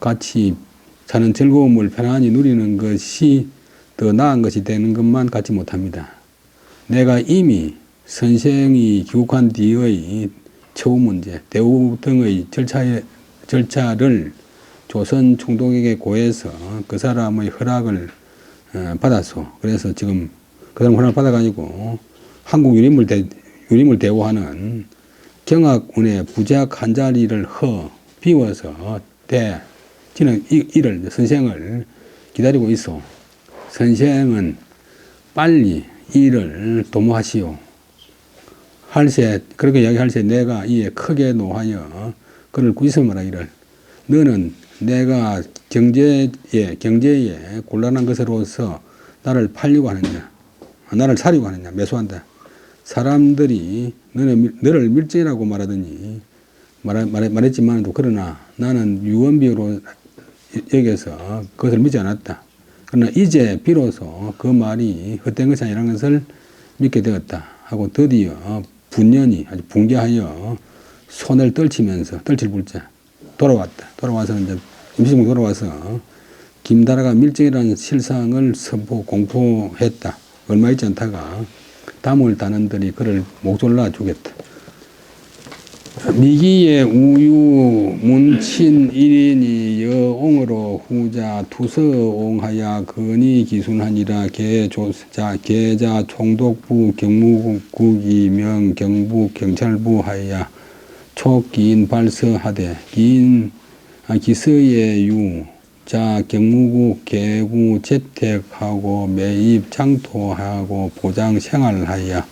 같이 사는 즐거움을 편안히 누리는 것이 더 나은 것이 되는 것만 갖지 못합니다. 내가 이미 선생이 귀국한 뒤의 처우 문제, 대우 등의 절차를 조선 총독에게 고해서 그 사람의 허락을 받았소. 그래서 지금 그 사람 허락을 받아가지고 한국 유림을 대우하는 경학운의 부작 한 자리를 비워서 지는 이를 선생을 기다리고 있어. 선생은 빨리 이를 도모하시오. 그렇게 이야기할세 내가 이에 크게 노하여 그를 꾸짖어 말하기를 너는 내가 경제에 곤란한 것으로서 나를 팔려고 하느냐, 나를 사려고 하느냐, 매수한다. 사람들이 너를 밀정이라고 말했지만 그러나 나는 유언비어로 여기서 그것을 믿지 않았다. 그러나 이제 비로소 그 말이 헛된 것이 아니라는 것을 믿게 되었다 하고 드디어 분연히 아주 붕괴하여 손을 떨칠 불자 돌아왔다. 돌아와서 이제 임시정부 돌아와서 김다라가 밀정이라는 실상을 공포했다. 얼마 있지 않다가 담을 단원들이 그를 목졸라 죽였다. 미기의 우유 문친 1인이 여옹으로 후자 투서옹하야 근이 기순하니라 계자 총독부 경무국이명 경부 경찰부 하야 촉기인 발서하되 기서의 자 경무국 개구 재택하고 매입 장토하고 보장 생활하야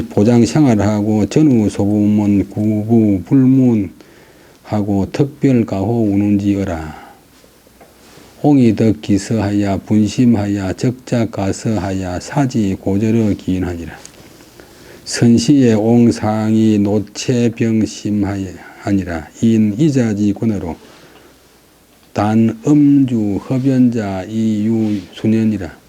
보장 생활하고 전후 소부문 구부 불문하고 특별 가호 운운지어라. 옹이 덕 기서하야 분심하야 적자 가서하야 사지 고절어 기인하니라. 선시의 옹상이 노체병심하니라. 인 이자지 군으로 단 음주 흡연자 이유 수년이라.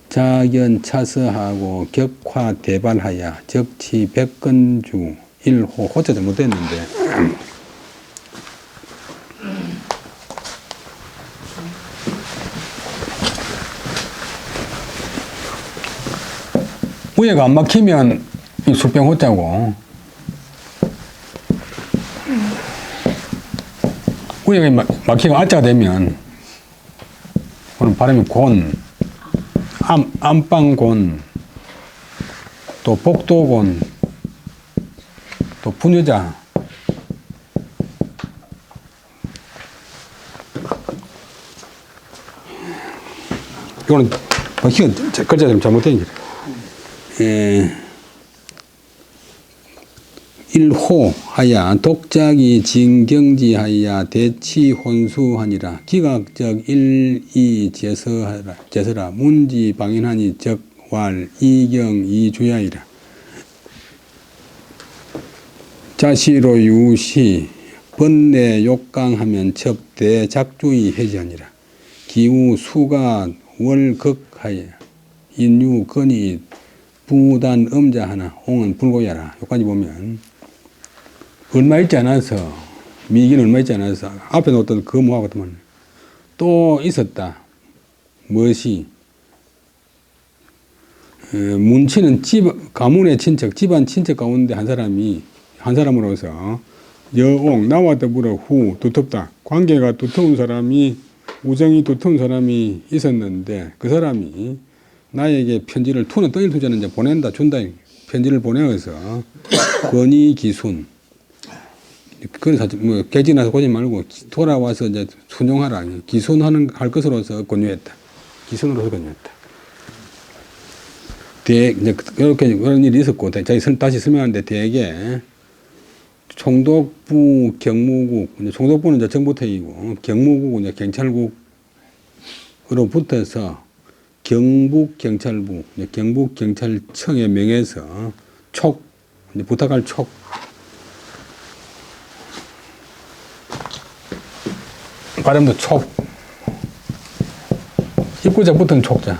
자견 차서하고 격화 대발하야 적치 백건주 1호 호자 잘못됐는데 위에가 안 막히면 이 술병 호자고 위에가 막히가 아자가 되면 오늘 발음이 곤 안방곤, 또 복도곤, 또 분여자. 이거는 글자 좀 잘못된 게. 일호 하야 독작이 진경지하야 대치 혼수하니라. 기각적 일이 제서라 문지 방인하니 적왈 이경 이주야이라. 자시로 유시 번내 욕강하면 첩대 작주의 해지하니라. 기우 수가 월극하야 인유 건이 부단 음자 하나 옹은 불고야라. 여기까지 보면 얼마 있지 않아서 미기는 얼마 있지 않아서 앞에 놓았던 그 뭐하고만 또 있었다. 무엇이 문치는 가문의 친척 집안 친척 가운데 한 사람으로서 여옹 나와 더불어 후 두텁다. 관계가 두터운 사람이 우정이 두터운 사람이 있었는데 그 사람이 나에게 편지를 떡일 투자는 이제 보낸다 준다 편지를 보내어서 권위 기순 그래서 뭐 개진나서 고지 말고 돌아와서 이제 순종하라 할 것으로서 권유했다. 기순으로서 권유했다. 이제 이렇게 그런 일이 있었고 다시 설명하는데 대개 총독부, 경무국, 이제 총독부는 이제 정보태이고, 경무국은 이제 경찰국으로 붙어서 경북경찰부, 경북경찰청의 명에서 촉, 이제 부탁할 촉. 발음도 촉. 입구자 붙은 촉자.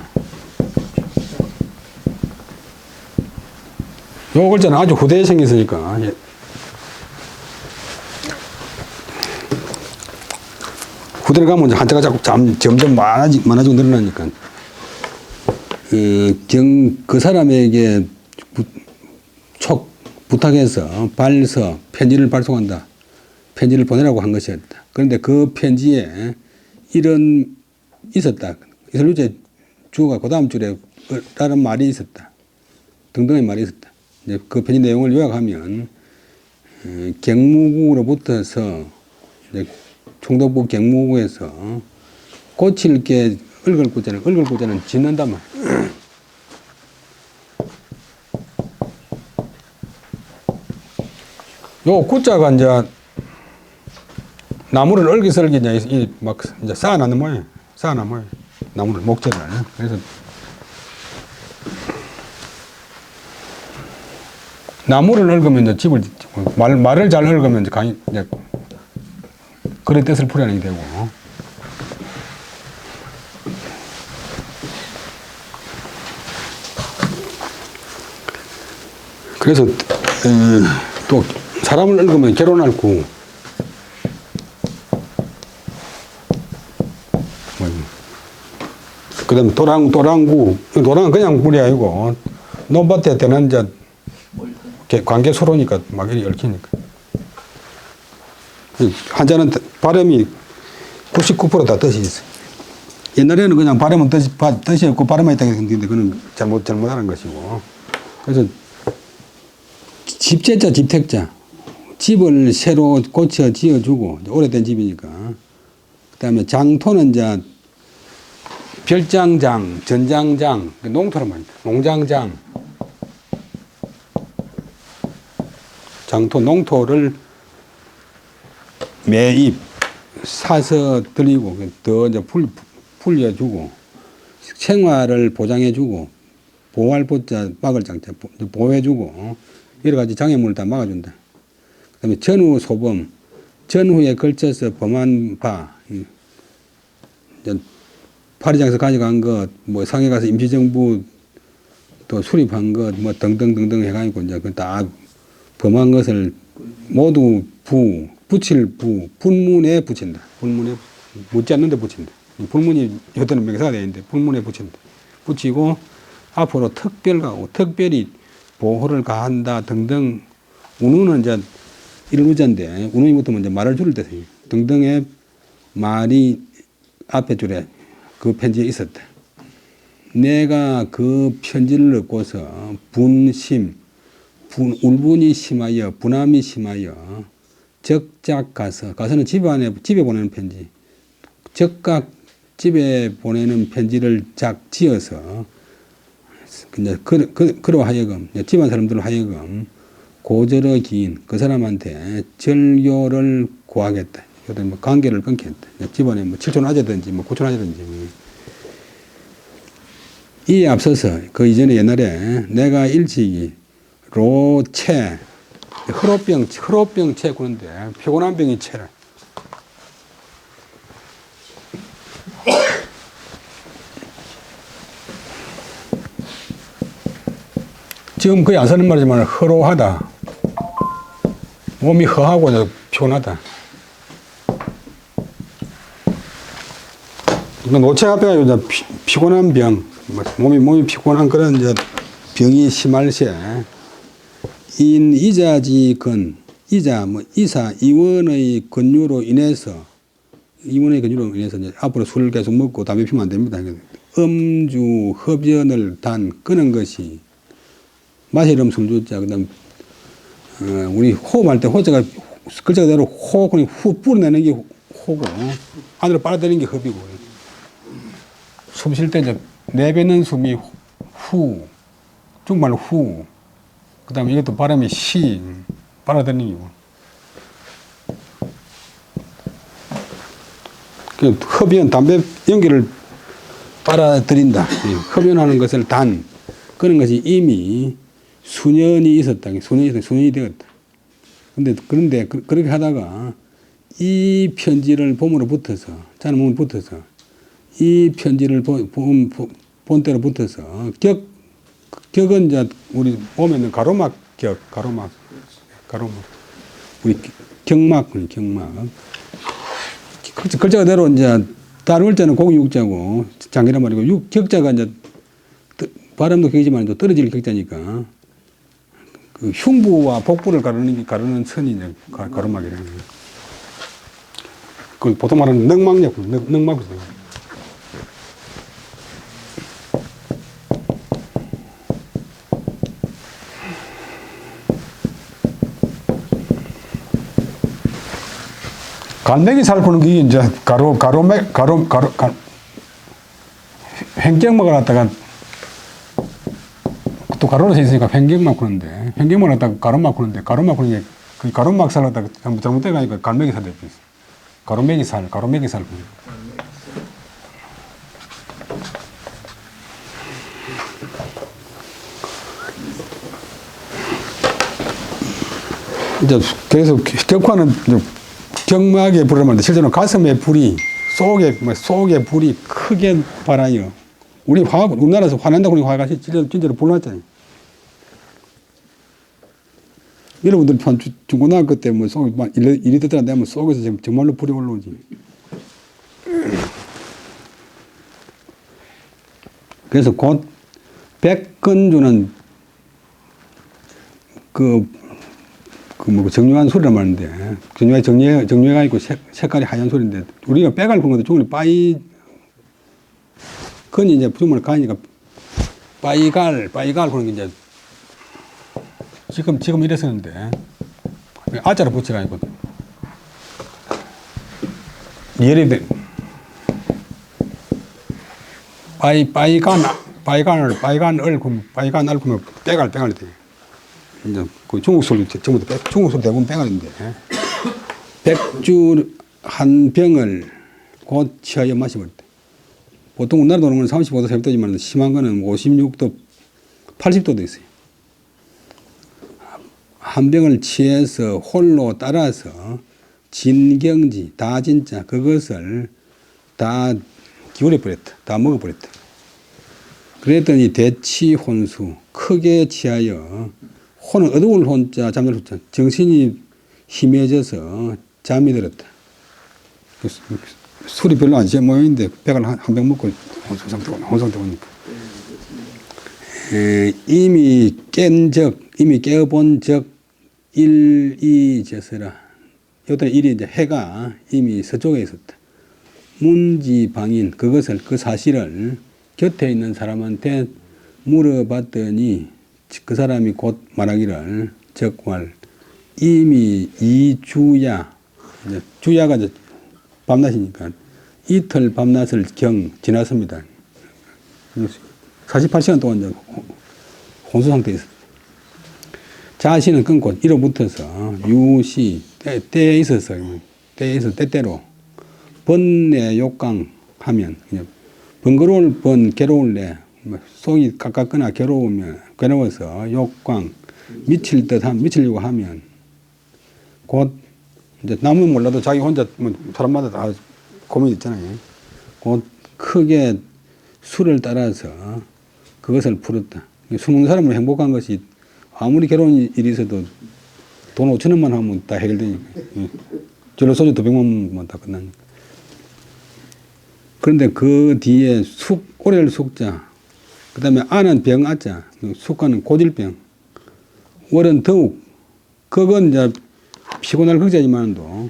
요 글자는 아주 후대에 생겼으니까. 후대를 가면 이제 한자가 자꾸 점점 많아지고 늘어나니까. 그 사람에게 부탁해서 발서, 편지를 발송한다. 편지를 보내라고 한 것이었다. 그런데 그 편지에 이런 있었다. 이설주제 주어가 그 다음 줄에 다른 말이 있었다. 등등의 말이 있었다. 이제 그 편지 내용을 요약하면 경무국으로부터서 총독부 경무국에서 고칠 게 얽을 구자는 짓는단 말이야. 요 구자가 이제 나무를 얽기설기 이제 막 이제 쌓아놨는 모양, 나무를 목재를. 그래서 나무를 얽으면 이제 집을 말을 잘 얽으면 이제 그런 뜻을 풀어내게 되고. 그래서 또 사람을 얽으면 괴로 앓고, 그 다음에 도랑구, 도랑은 그냥 물이 아니고, 논밭에 때는 이제 관계 수로니까 막 이렇게 얽히니까. 한자는 발음이 99% 다 뜻이 있어. 옛날에는 그냥 발음은 뜻이 없고 발음만 있다고 했는데, 그건 잘못하는 것이고. 그래서 집재자, 집택자. 집을 새로 고쳐 지어주고, 오래된 집이니까. 그 다음에 장토는 이제 별장장, 전장장, 농토란 말입니다. 농장장. 장토, 농토를 매입, 사서 들이고, 더 이제 풀려주고, 생활을 보장해주고, 보호할 보자, 막을 장자, 보호해주고, 여러 가지 장애물을 다 막아준다. 그 다음에 전후 소범, 전후에 걸쳐서 범한 바, 파리장에서 가져간 것, 뭐 상해 가서 임시정부 또 수립한 것, 뭐 등등등등 해가지고 이제 그 다 범한 것을 모두 붙일 불문에 붙인다. 불문에 묻지 않는데 붙인다. 불문이 여태는 명사가 되어 있는데 불문에 붙인다. 붙이고 앞으로 특별히 보호를 가한다 등등. 운우는 이제 일루자인데 운운이 붙으면 이제 말을 줄일 때 등등의 말이 앞에 줄에 그 편지에 있었다. 내가 그 편지를 읽고서 울분이 심하여 분함이 심하여 적작 가서는 집에 보내는 편지. 적각 집에 보내는 편지를 작 지어서 그로 하여금 집안 사람들로 하여금 고절의 기인 그 사람한테 절교를 구하겠다. 뭐 관계를 끊겠다. 집안에 뭐 7촌 아재든지 뭐 9촌 아재든지. 이에 앞서서 그 이전에 옛날에 내가 일찍이 로체 흑로병 채 구는데 피곤한 병이 채라. 지금 거의 안 쓰는 말이지만 허로하다. 몸이 허하고 피곤하다. 노체 앞에 이제 피곤한 병, 몸이 피곤한 그런 이제 병이 심할세. 이사 이원의 근유로 인해서 이제 앞으로 술을 계속 먹고 담배 피우면 안 됩니다. 음주 흡연을 단 끄는 것이 마시름 술주자 그다음 우리 호흡할 때 호자가 글자 그대로 호 그냥 후 뿌려내는 게 호고 안으로 빨아들이는 게 흡이고 숨 쉴 때 이제 내뱉는 숨이 후 중말로 후 그다음에 이것도 발음이 시 빨아들이는 거고 흡연, 담배 연기를 빨아들인다. 흡연하는 것을 단. 그런 것이 이미 수년이 있었다. 수년이 되었다. 그런데 그렇게 하다가 이 편지를 봄으로 붙어서, 자는 몸을 붙어서, 이 편지를 본때로 붙어서, 격은 이제 우리 몸에 있는 가로막 격, 가로막. 우리 경막. 글자 그대로 이제 다른 글자는 고기 육자고 장기란 말이고 격자가 이제 발음도 격이지만 또 떨어질 격자니까 그 흉부와 복부를 가르는 선이 이제 가로막이라는 거예요. 그 보통 말하는 넉막력, 넉막이죠. 갈매기 살 푸는 게 이제 횡격막을 갖다가 또 가로로 돼 있으니까 횡격막 푸는데 횡격막을 갖다가 가로막 푸는데 가로막 푸는 게 그 가로막 살 갖다가 잘못돼 가니까 갈매기 살 됐어. 가로매기 살 푸는 거. 이제 그래서 격화는 경막에 불을 말하는데 실제로는 가슴에 불이 속에 불이 크게 발하여 우리나라에서 화난다고 하는 화가 진짜로 불났잖아요. 여러분들 중고등학교 때 뭐 속이 막 일이 됐더라 내면 속에서 지금 정말로 불이 올라오지. 그래서 곧 백건주는 정류한 소리란 말인데, 정류해가 있고 색깔이 하얀 소리인데, 우리가 빼갈 본 것도 중국에 건이 이제 중국말 가니까 빠이갈 그런 게 이제, 지금 이랬었는데, 아자로 붙여가 있거든. 예를 들어, 빠이간을 그러면 빼갈 돼. 이제 그 중국 소리 전부 다 중국 소리 대부분 빼갈인데 백주 한 병을 곧 취하여 마셔버렸대. 보통 우리나라 도는 건 35도, 40도지만 심한 거는 56도, 80도도 있어요. 한 병을 취해서 홀로 따라서 진경지, 다 진짜 그것을 다 기울여버렸다. 다 먹어버렸다. 그랬더니 대치혼수, 크게 취하여 혼은 어두울 혼자, 잠잘 혼자, 정신이 희미해져서 잠이 들었다. 술이 별로 안 취한 모양인데 백을 한 병 먹고 혼상되고 오니까. 이미 깨어본 적 일이제서라. 요때 일이 이제 해가 이미 서쪽에 있었다. 문지방인 그것을 그 사실을 곁에 있는 사람한테 물어봤더니 그 사람이 곧 말하기를 적왈 이미 이주야 이제 주야가 이제 밤낮이니까 이틀 밤낮을 지났습니다. 48시간 동안 이제 혼수 상태에 있었다. 자신은 끊고 이로부터서 유시 때에 있어서 때때로 번내 욕강 하면 번거로울 번 괴로울 내 속이 가깝거나 괴로워서 욕광 미치려고 하면 곧 이제 남은 몰라도 자기 혼자 사람마다 다 고민이 있잖아요. 곧 크게 술을 따라서 그것을 풀었다. 술 먹는 사람은 행복한 것이 아무리 괴로운 일이 있어도 돈 5,000원만 하면 다 해결되니까. 절로 소주 200만 원만 다 끝나니까. 그런데 그 뒤에 오래를 숙자, 그 다음에 아는 병아자, 숙가는 고질병, 월은 더욱, 그건 이제 피곤할 극자지만도,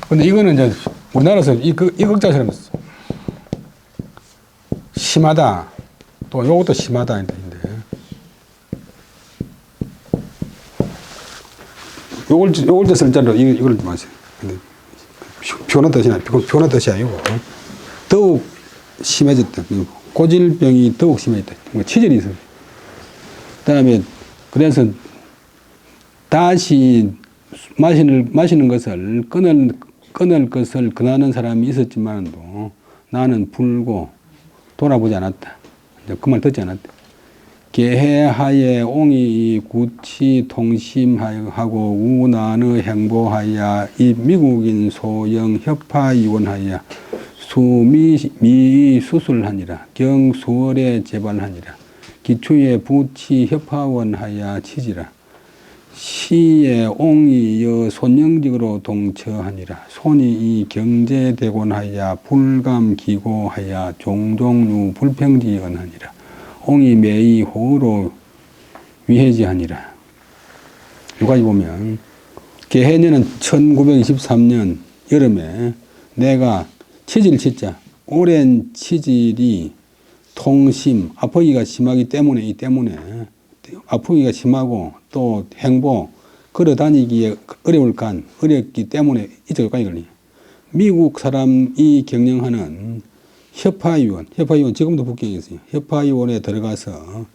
근데 이거는 이제 우리나라에서 이 극자처럼 심하다, 또 요것도 심하다, 인데. 요걸 쓸 자로 이걸 좀 하세요. 근데 표현한 뜻이 아니고 더욱 심해졌다. 고질병이 더욱 심해졌다. 치질이 있어요. 그 다음에 그래서 다시 마시는 것을 끊을 것을 권하는 사람이 있었지만도 나는 불고 돌아보지 않았다. 그 말 듣지 않았다. 계해하에 옹이 구치 통심하고 우난의 행보하야 이 미국인 소영 협파이원하야 수미 수술하니라 경수월에 재발하니라 기초에 부치 협파원하야 치지라 시에 옹이 여 손영직으로 동처하니라 손이 이 경제대곤하야 불감기고하야 종종유 불평지언하니라 옹이 매이 호로 위해지하니라. 여기까지 보면 개해년은 1923년 여름에 내가 치질 치자 오랜 치질이 통심 아프기가 심하기 때문에 이 때문에 아프기가 심하고 또 행보 걸어 다니기에 어렵기 때문에 이쪽까지 걸리. 미국 사람이 경영하는 협파위원 지금도 북경에 있어요. 협파위원에 들어가서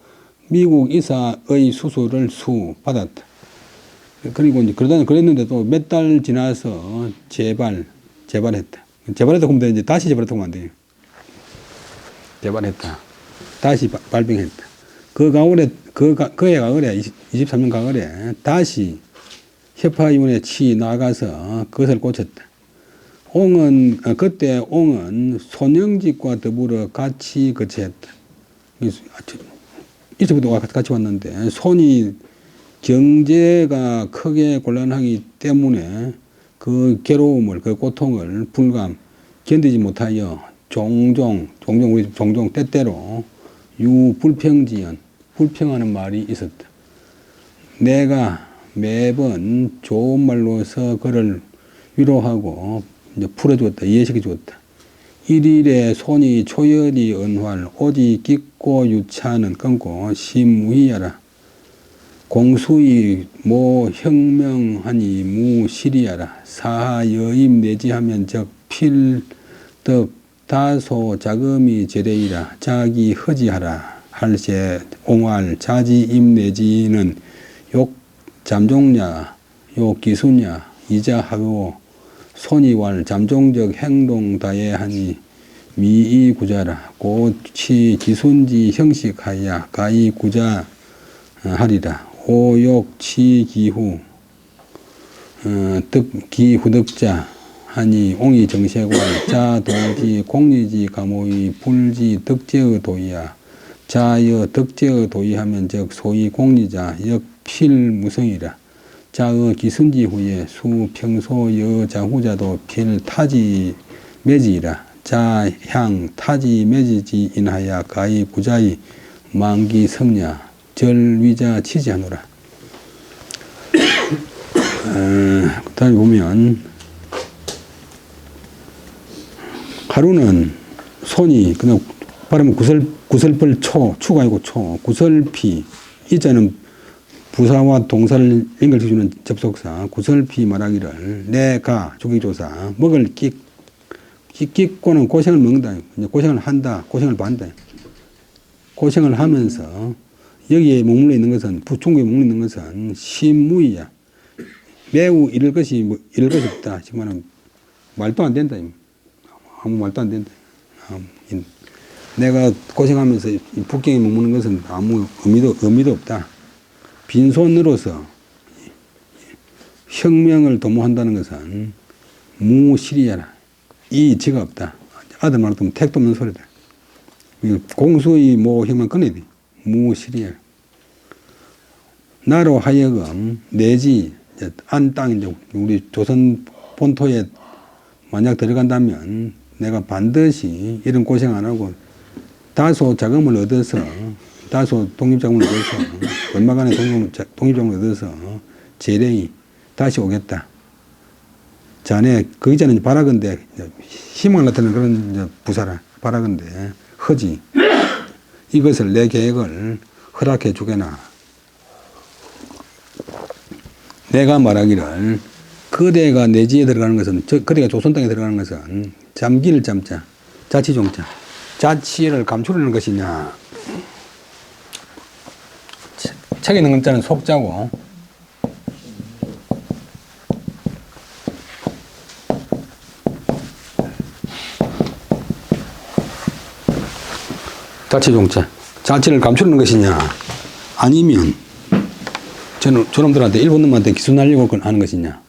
미국 이사의 수술을 받았다. 그리고 이제 그랬는데도 몇 달 지나서 재발했다. 재발했다 그러면 이제 다시 재발했다 그러면 안 돼요. 재발했다. 다시 발병했다. 그해 가을에 23년 가을에 다시 협파위원회 나가서 그것을 고쳤다. 그때 옹은 손영직과 더불어 같이 거치했다. 이쪽도 같이 왔는데, 손이 경제가 크게 곤란하기 때문에 그 괴로움을, 그 고통을 견디지 못하여 종종 때때로 불평하는 말이 있었다. 내가 매번 좋은 말로서 그를 위로하고 이제 풀어주었다. 이해시켜 주었다. 일일에 손이 초열이 언활 오직 깊고 유차는 끊고 심무희야라. 공수이 모 혁명하니 무시리야라. 사하 여임 내지하면 적 필덕 다소 자금이 제레이라. 자기 허지하라. 할세 옹활 자지 임내지는 욕 잠종냐 욕 기수냐 이자하고 손이왈 잠종적 행동 다해하니 미이구자라. 고치 기순지 형식하야 가이구자 하리라. 오욕치기후 기후덕자 하니 옹이 정세관 자도지 공리지 가모이 불지 덕제의 도이야. 자여 덕제의 도이하면 즉 소위 공리자 역필무성이라. 자의 기순지 후에 수평소 여자후자도 필타지 매지이라. 자향 타지 매지지 인하야 가히 구자의 만기성냐 절위자 치지하노라. 그 다음에 보면 하루는 손이 그냥 발음은 구설벌 추가 아니고 구설피 이자는 부사와 동사를 연결해주는 접속사 구설피 말하기를 내가 주기조사 먹을 끼고는 고생을 먹는다. 고생을 한다. 고생을 받는다. 고생을 하면서 여기에 머물러 있는 것은 부충국에 머물러 있는 것은 심무이야. 매우 잃을 것이 없다. 하지만 말도 안 된다. 아무 말도 안 된다. 내가 고생하면서 북경에 머무는 것은 아무 의미도 없다. 빈손으로서 혁명을 도모한다는 것은 무실이야라. 이치가 없다. 아들 말로 하면 택도 없는 소리다. 공수의 뭐 혁명 꺼내야 돼. 무실이야. 나로 하여금 내지 안 땅 이제 우리 조선 본토에 만약 들어간다면 내가 반드시 이런 고생 안 하고 다소 자금을 얻어서 다소 독립자금을 얻어서 얼마간의 독립자금을 얻어서 재래히 다시 오겠다. 자네 그 이전에 바라건대 희망을 나타내는 그런 부사라. 바라건대 허지 이것을 내 계획을 허락해 주게나. 내가 말하기를 그대가 내지에 들어가는 것은 그대가 조선 땅에 들어가는 것은 잠기를 잠자 자치종자 자치를 감추려는 것이냐. 책에 있는 글자는 속자고 자체종자. 자체를 감추는 것이냐? 아니면 저놈들한테 일본 놈한테 기순하려고 하는 것이냐?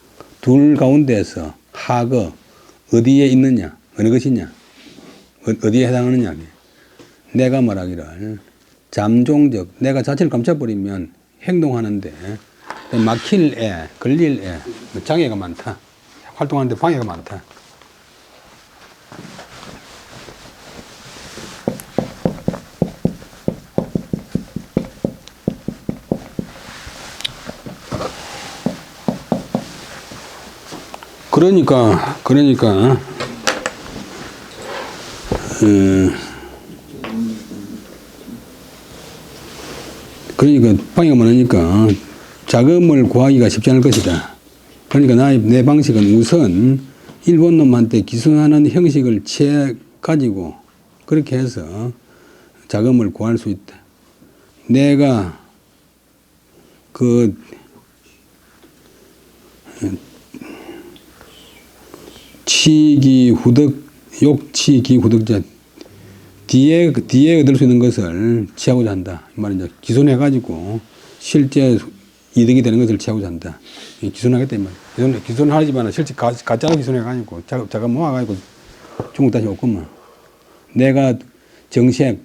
둘 가운데에서 하거 어디에 있느냐? 어느 것이냐? 어디에 해당하느냐? 내가 말하기를 잠종적 내가 자체를 감춰버리면 행동하는데 막힐 애, 걸릴 애, 장애가 많다. 활동하는데 방해가 많다. 그러니까 방해가 많으니까 자금을 구하기가 쉽지 않을 것이다. 그러니까 내 방식은 우선 일본 놈한테 기순하는 형식을 취해 가지고 그렇게 해서 자금을 구할 수 있다. 내가 욕치기후덕자 뒤에 얻을 수 있는 것을 취하고자 한다. 이 말은 이제 기손해가지고 실제 이득이 되는 것을 취하고자 한다. 기손하겠다. 이 말. 기손하지만 실제 가짜로 기손해가지고 자금 모아가지고 중국 다시 없구만. 내가 정색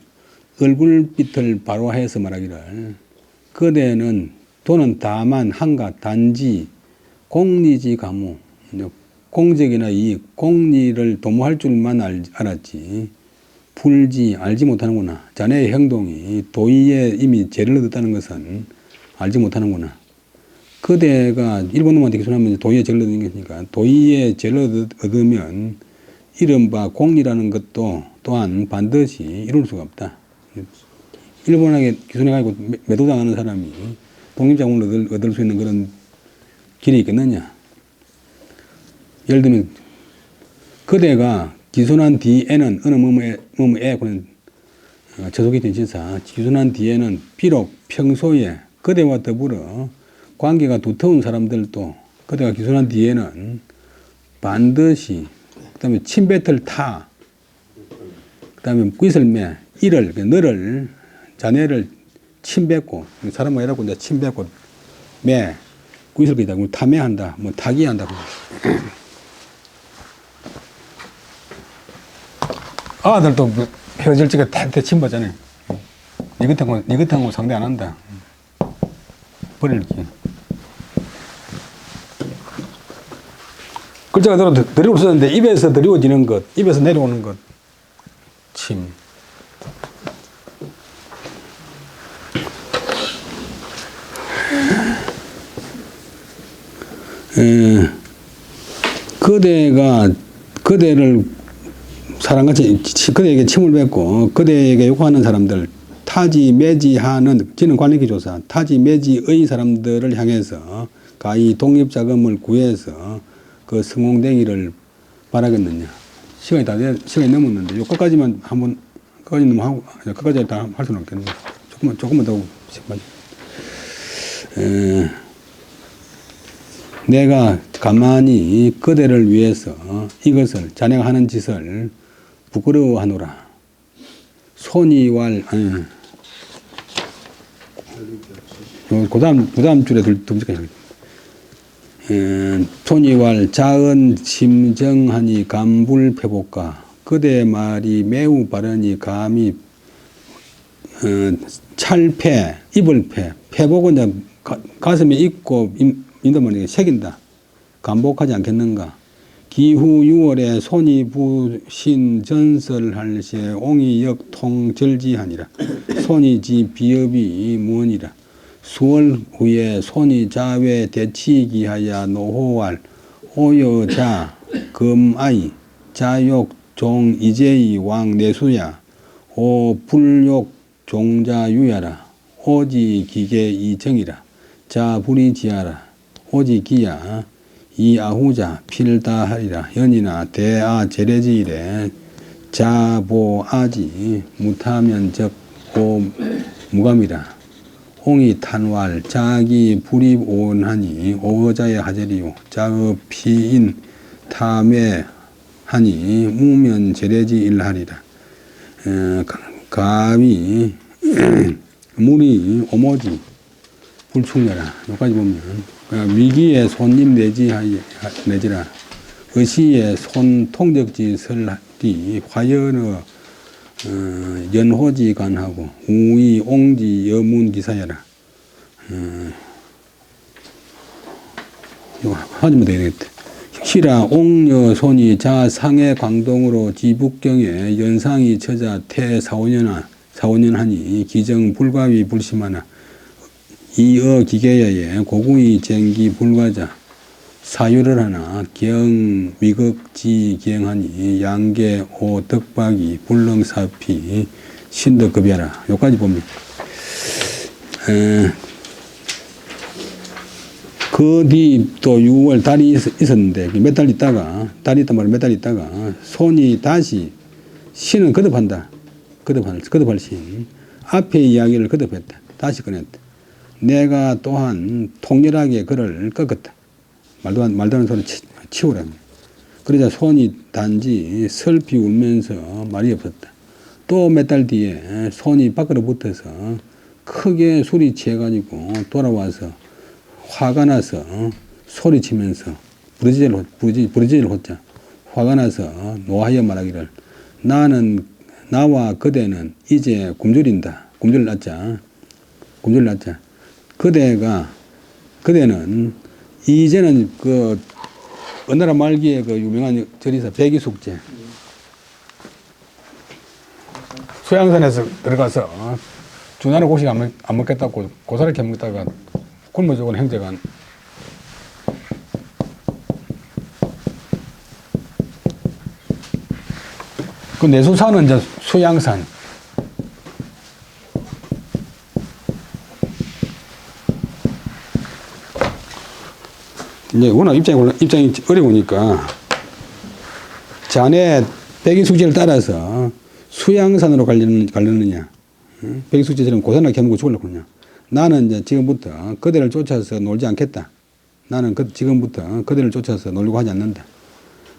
얼굴빛을 발화해서 말하기를 그대는 돈은 다만 한가 단지 공리지 가무 공적이나 이익, 공리를 도모할 줄만 알았지 풀지 알지 못하는구나. 자네의 행동이 도의에 이미 죄를 얻었다는 것은 알지 못하는구나. 그대가 일본 놈한테 기술하면 도의에 죄를 얻는 것이니까 도의에 죄를 얻으면 이른바 공리라는 것도 또한 반드시 이룰 수가 없다. 일본에게 기술해가지고 매도당하는 사람이 독립자금을 얻을 수 있는 그런 길이 있겠느냐. 예를 들면 그대가 기순한 뒤에는 어느 뭐뭐에 그런 저속이 된 진사 기순한 뒤에는 비록 평소에 그대와 더불어 관계가 두터운 사람들도 그대가 기순한 뒤에는 반드시 그다음에 침뱉을 타 그다음에 윗을매 이를 너를 자네를 침뱉고 사람을 이라고 이제 침뱉고 매 윗을 기다 탐매한다 뭐 타기한다. 아들도 헤어질 적에 대침 받잖아요. 니 같은 거 상대 안 한다. 버릴게. 글자가 들이올 수 있는데 입에서 들이워지는 것, 입에서 내려오는 것. 침. 그대를 사람같이 그대에게 침을 뱉고 그대에게 욕하는 사람들 타지 매지하는 지는 관리기조사 타지 매지의 사람들을 향해서 가히 독립자금을 구해서 그 성공되기를 바라겠느냐. 시간이 넘었는데 요 끝까지만 한번 끝까지 너무 하고 끝까지 다 할 수는 없겠네. 조금만 더 내가 가만히 그대를 위해서 이것을 자네가 하는 짓을 부끄러워하노라. 손이왈 그 다음 줄에 덤직하게 손이왈 자은 심정하니 감불패복가 그대의 말이 매우 바르니 감히 찰패 입을 패복은 가슴에 입고 인도만에게 새긴다. 감복하지 않겠는가. 기후 6월에 손이 부신 전설할 시 옹이 역통 절지하니라. 손이 지 비업이 무언이라. 수월 후에 손이 자외 대치기하여 노호왈 오여자 금아이 자욕 종 이제이 왕 내수야 오 불욕 종자유야라. 오지 기계 이정이라. 자 불이지하라. 오지 기야 이 아후자 필다하리라. 연이나 대아 제레지이래 자보아지 무타면 적고 무감이라. 홍이 탄왈 자기 불입온하니 오자의 하제리요 자의 피인 탐매하니 무면 제레지 일하리라. 가위, 무리, 오모지, 불충내라. 여기까지 보면 위기에 손님 내지라. 의시에 손 통적지 설디 화연어 연호지 간하고 우이 옹지 여문 기사여라. 이거 하지면 되겠다. 시라 옹여 손이 자 상해 광동으로 지북경에 연상이 처자 태 사오년하니 기정 불가위 불심하나 이어 기계여에 고궁이 쟁기 불가자 사유를 하나 경 위극지 기행하니 양계 오 덕박이 불능사피 신덕급여라. 여기까지 봅니다. 그 뒤 또 6월 달이 있었는데 몇 달 있다가 손이 다시 신은 거듭한다. 거듭할 신. 앞의 이야기를 거듭했다. 다시 꺼냈다. 내가 또한 통렬하게 그를 꺾었다. 말도 안 되는 소리 치우라. 그러자 손이 단지 슬피 울면서 말이 없었다. 또 몇 달 뒤에 손이 밖으로 붙어서 크게 소리치해가지고 돌아와서 화가 나서 소리치면서 부르짖을 호자 화가 나서 노하여 말하기를 나와 그대는 이제 굶주린다. 굶주를 낳자. 그대는 이제는 그 어느 나라 말기에 그 유명한 절이사 백이숙제 수양산에서 들어가서 중간에 곡식 안 먹겠다고 고사를 캐먹다가 굶어 죽은 형제가 그 내수산은 이제 수양산. 이제 워낙 입장이 어려우니까 자네 백이숙제를 따라서 수양산으로 가려느냐. 백이숙제처럼 고사나 캐먹고 죽으려고 그러냐. 나는 이제 지금부터 그대를 쫓아서 놀지 않겠다. 나는 지금부터 그대를 쫓아서 놀려고 하지 않는다.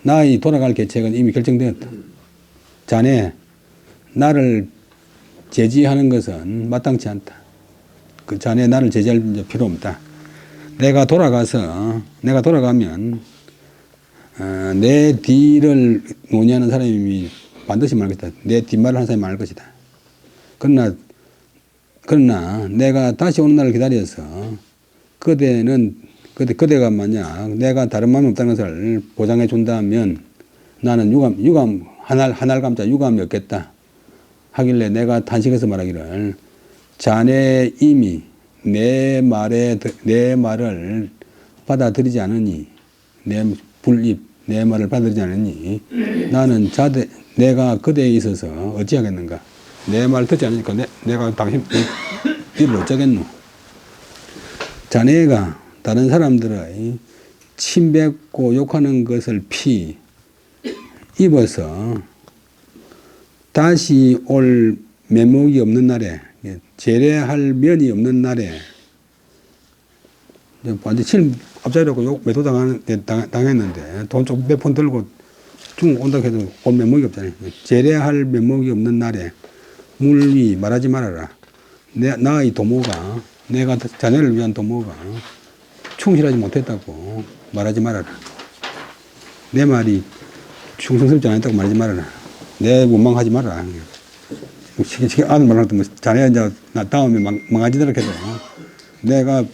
나의 돌아갈 계책은 이미 결정되었다. 자네, 나를 제지하는 것은 마땅치 않다. 그 자네 나를 제지할 필요 없다. 내가 돌아가면 내 뒤를 논의하는 사람이 반드시 말할 것이다. 내 뒷말을 하는 사람이 말할 것이다. 그러나 내가 다시 오는 날을 기다려서 그대가 만약 내가 다른 마음이 없다는 것을 보장해 준다면 나는 한알 감자 유감이 없겠다 하길래 내가 탄식해서 말하기를 자네 이미 내 말을 받아들이지 않으니 내 말을 받아들이지 않으니 나는 내가 그대에 있어서 어찌하겠는가. 내 말 듣지 않으니까 내가 당신 일을 어쩌겠노. 자네가 다른 사람들의 침뱉고 욕하는 것을 입어서 다시 올 면목이 없는 날에 재래할 면이 없는 날에 완전 앞자리라고 매도 당했는데 돈 좀 몇 푼 들고 중 온다고 해도 올 면목이 없잖아요. 재래할 면목이 없는 날에 물위 말하지 말아라. 나의 도모가 내가 자네를 위한 도모가 충실하지 못했다고 말하지 말아라. 내 말이 충성스럽지 않았다고 말하지 말아라. 내 원망하지 말아라. 아들 말할 때 자네 이제 나 다음에 망가지도록 해도 내가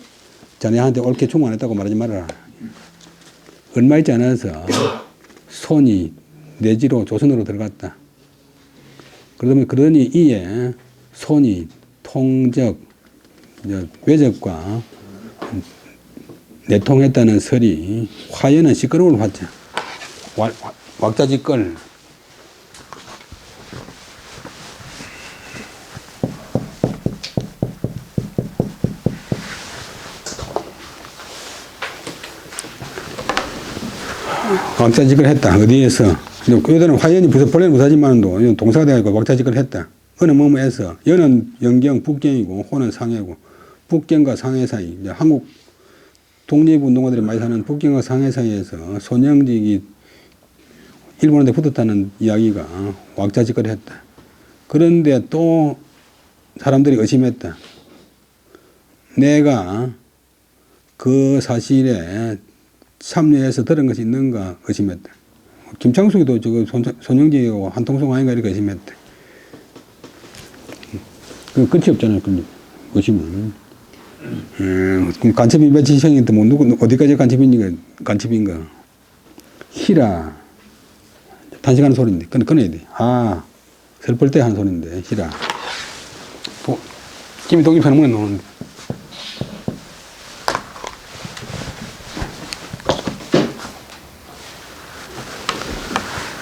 자네한테 옳게 충고 안 했다고 말하지 말아라. 얼마 있지 않아서 손이 내지로 조선으로 들어갔다. 그러더니 이에 손이 통적, 외적과 내통했다는 설이 화연은 시끄러울 화자. 왁자지껄. 왁자지껄 했다. 어디에서? 그들은 화연이 본래는 부사지만도 동사가 되어가지고 왁자지껄 했다. 어느 뭐뭐에서 여는 영경 북경이고 호는 상해고 북경과 상해 사이 한국 독립운동가들이 많이 사는 북경과 상해 사이에서 손영직이 일본한테 붙었다는 이야기가 왁자지껄 했다. 그런데 또 사람들이 의심했다. 내가 그 사실에 참여해서 들은 것이 있는가 의심했다. 김창숙이도 저거 손영지하고 한통속 아닌가 이렇게 의심했대. 그 끝이 없잖아요. 의심은. 그럼 간첩이 몇 지시했는데 뭐 누구 어디까지 간첩인가? 히라. 탄식하는 소리인데 끊어야 돼. 아 슬플 때 하는 소리인데 히라. 김이 독립하는 문에 놓는데.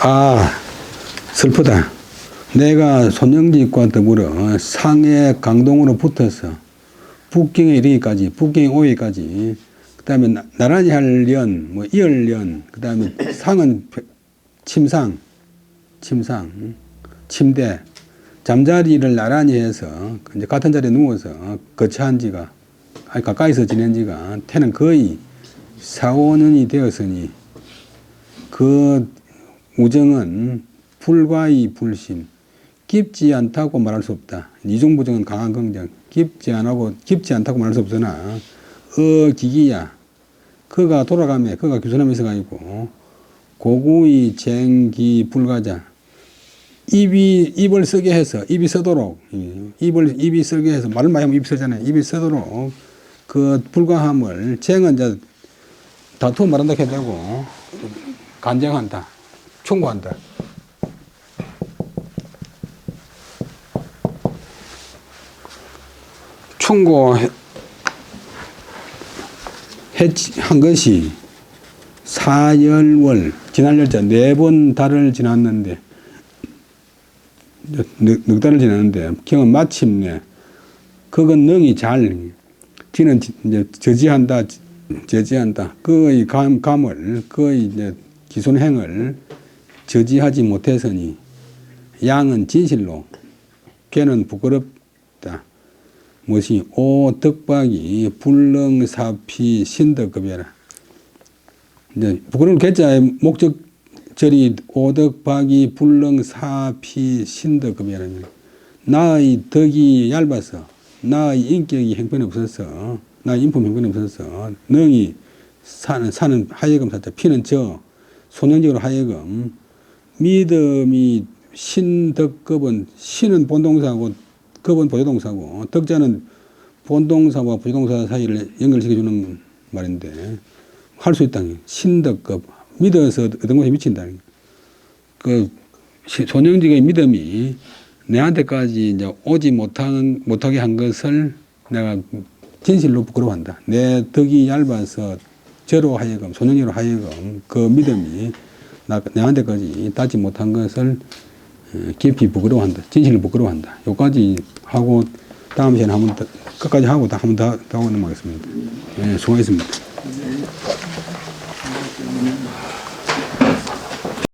아 슬프다. 내가 손영직과 더불어 상해 강동으로 붙어서 북경에 이르기까지, 북경에 오기까지, 그 다음에 나란히 할 년, 뭐 이을년, 그 다음에 상은 침대, 잠자리를 나란히 해서 이제 같은 자리에 누워서 거처한 지가, 아니 가까이서 지낸 지가 태는 거의 4, 5년이 되었으니 그 우정은 불과히 불신, 깊지 않다고 말할 수 없다. 이종부정은 강한 긍정, 깊지 않다고 말할 수 없으나 기기야. 그가 돌아가며 그가 규선하면서가 아니고 고구이 쟁기 불가자. 입을 쓰게 해서 입이 서도록 입이 쓰게 해서 말을 많이 하면 입이 서잖아요. 입이 서도록 그 불가함을 쟁은 이제 다투어 말한다 해도 되고 간쟁한다, 충고한다. 충고한 것이 사열월 지난 열자 4번 달을 지났는데 넉 달을 지났는데 경은 마침내 그건 능히 잘 지는 이제 저지한다 그의 감을 그의 이제 기손행을 저지하지 못했으니 양은 진실로 걔는 부끄럽다. 무엇이 오덕박이 불능사피 신덕급이라. 이제 부끄러운 괴자의 목적절이 오덕박이 불능사피 신덕급이라. 나의 덕이 얇아서, 나의 인격이 형편이 없어서, 나의 인품 형편이 없어서 능히 사는 하여금 사자 피는 저 소년직으로 하여금 믿음이 신덕급은 신은 본동사고 급은 보조동사고 덕자는 본동사와 부조동사 사이를 연결시켜주는 말인데 할 수 있다는 게 신덕급 믿어서 어떤 것에 미친다는 게 그 손영직의 믿음이 내한테까지 이제 오지 못하게 한 것을 내가 진실로 부끄러워한다. 내 덕이 얇아서 저로 하여금 손영직으로 하여금 그 믿음이 내한테까지 닿지 못한 것을 깊이 부끄러워한다. 진실을 부끄러워한다. 여기까지 하고 다음 시간에 한번 더 끝까지 하고 한 번 더 하고 넘어가겠습니다. 네, 수고하셨습니다.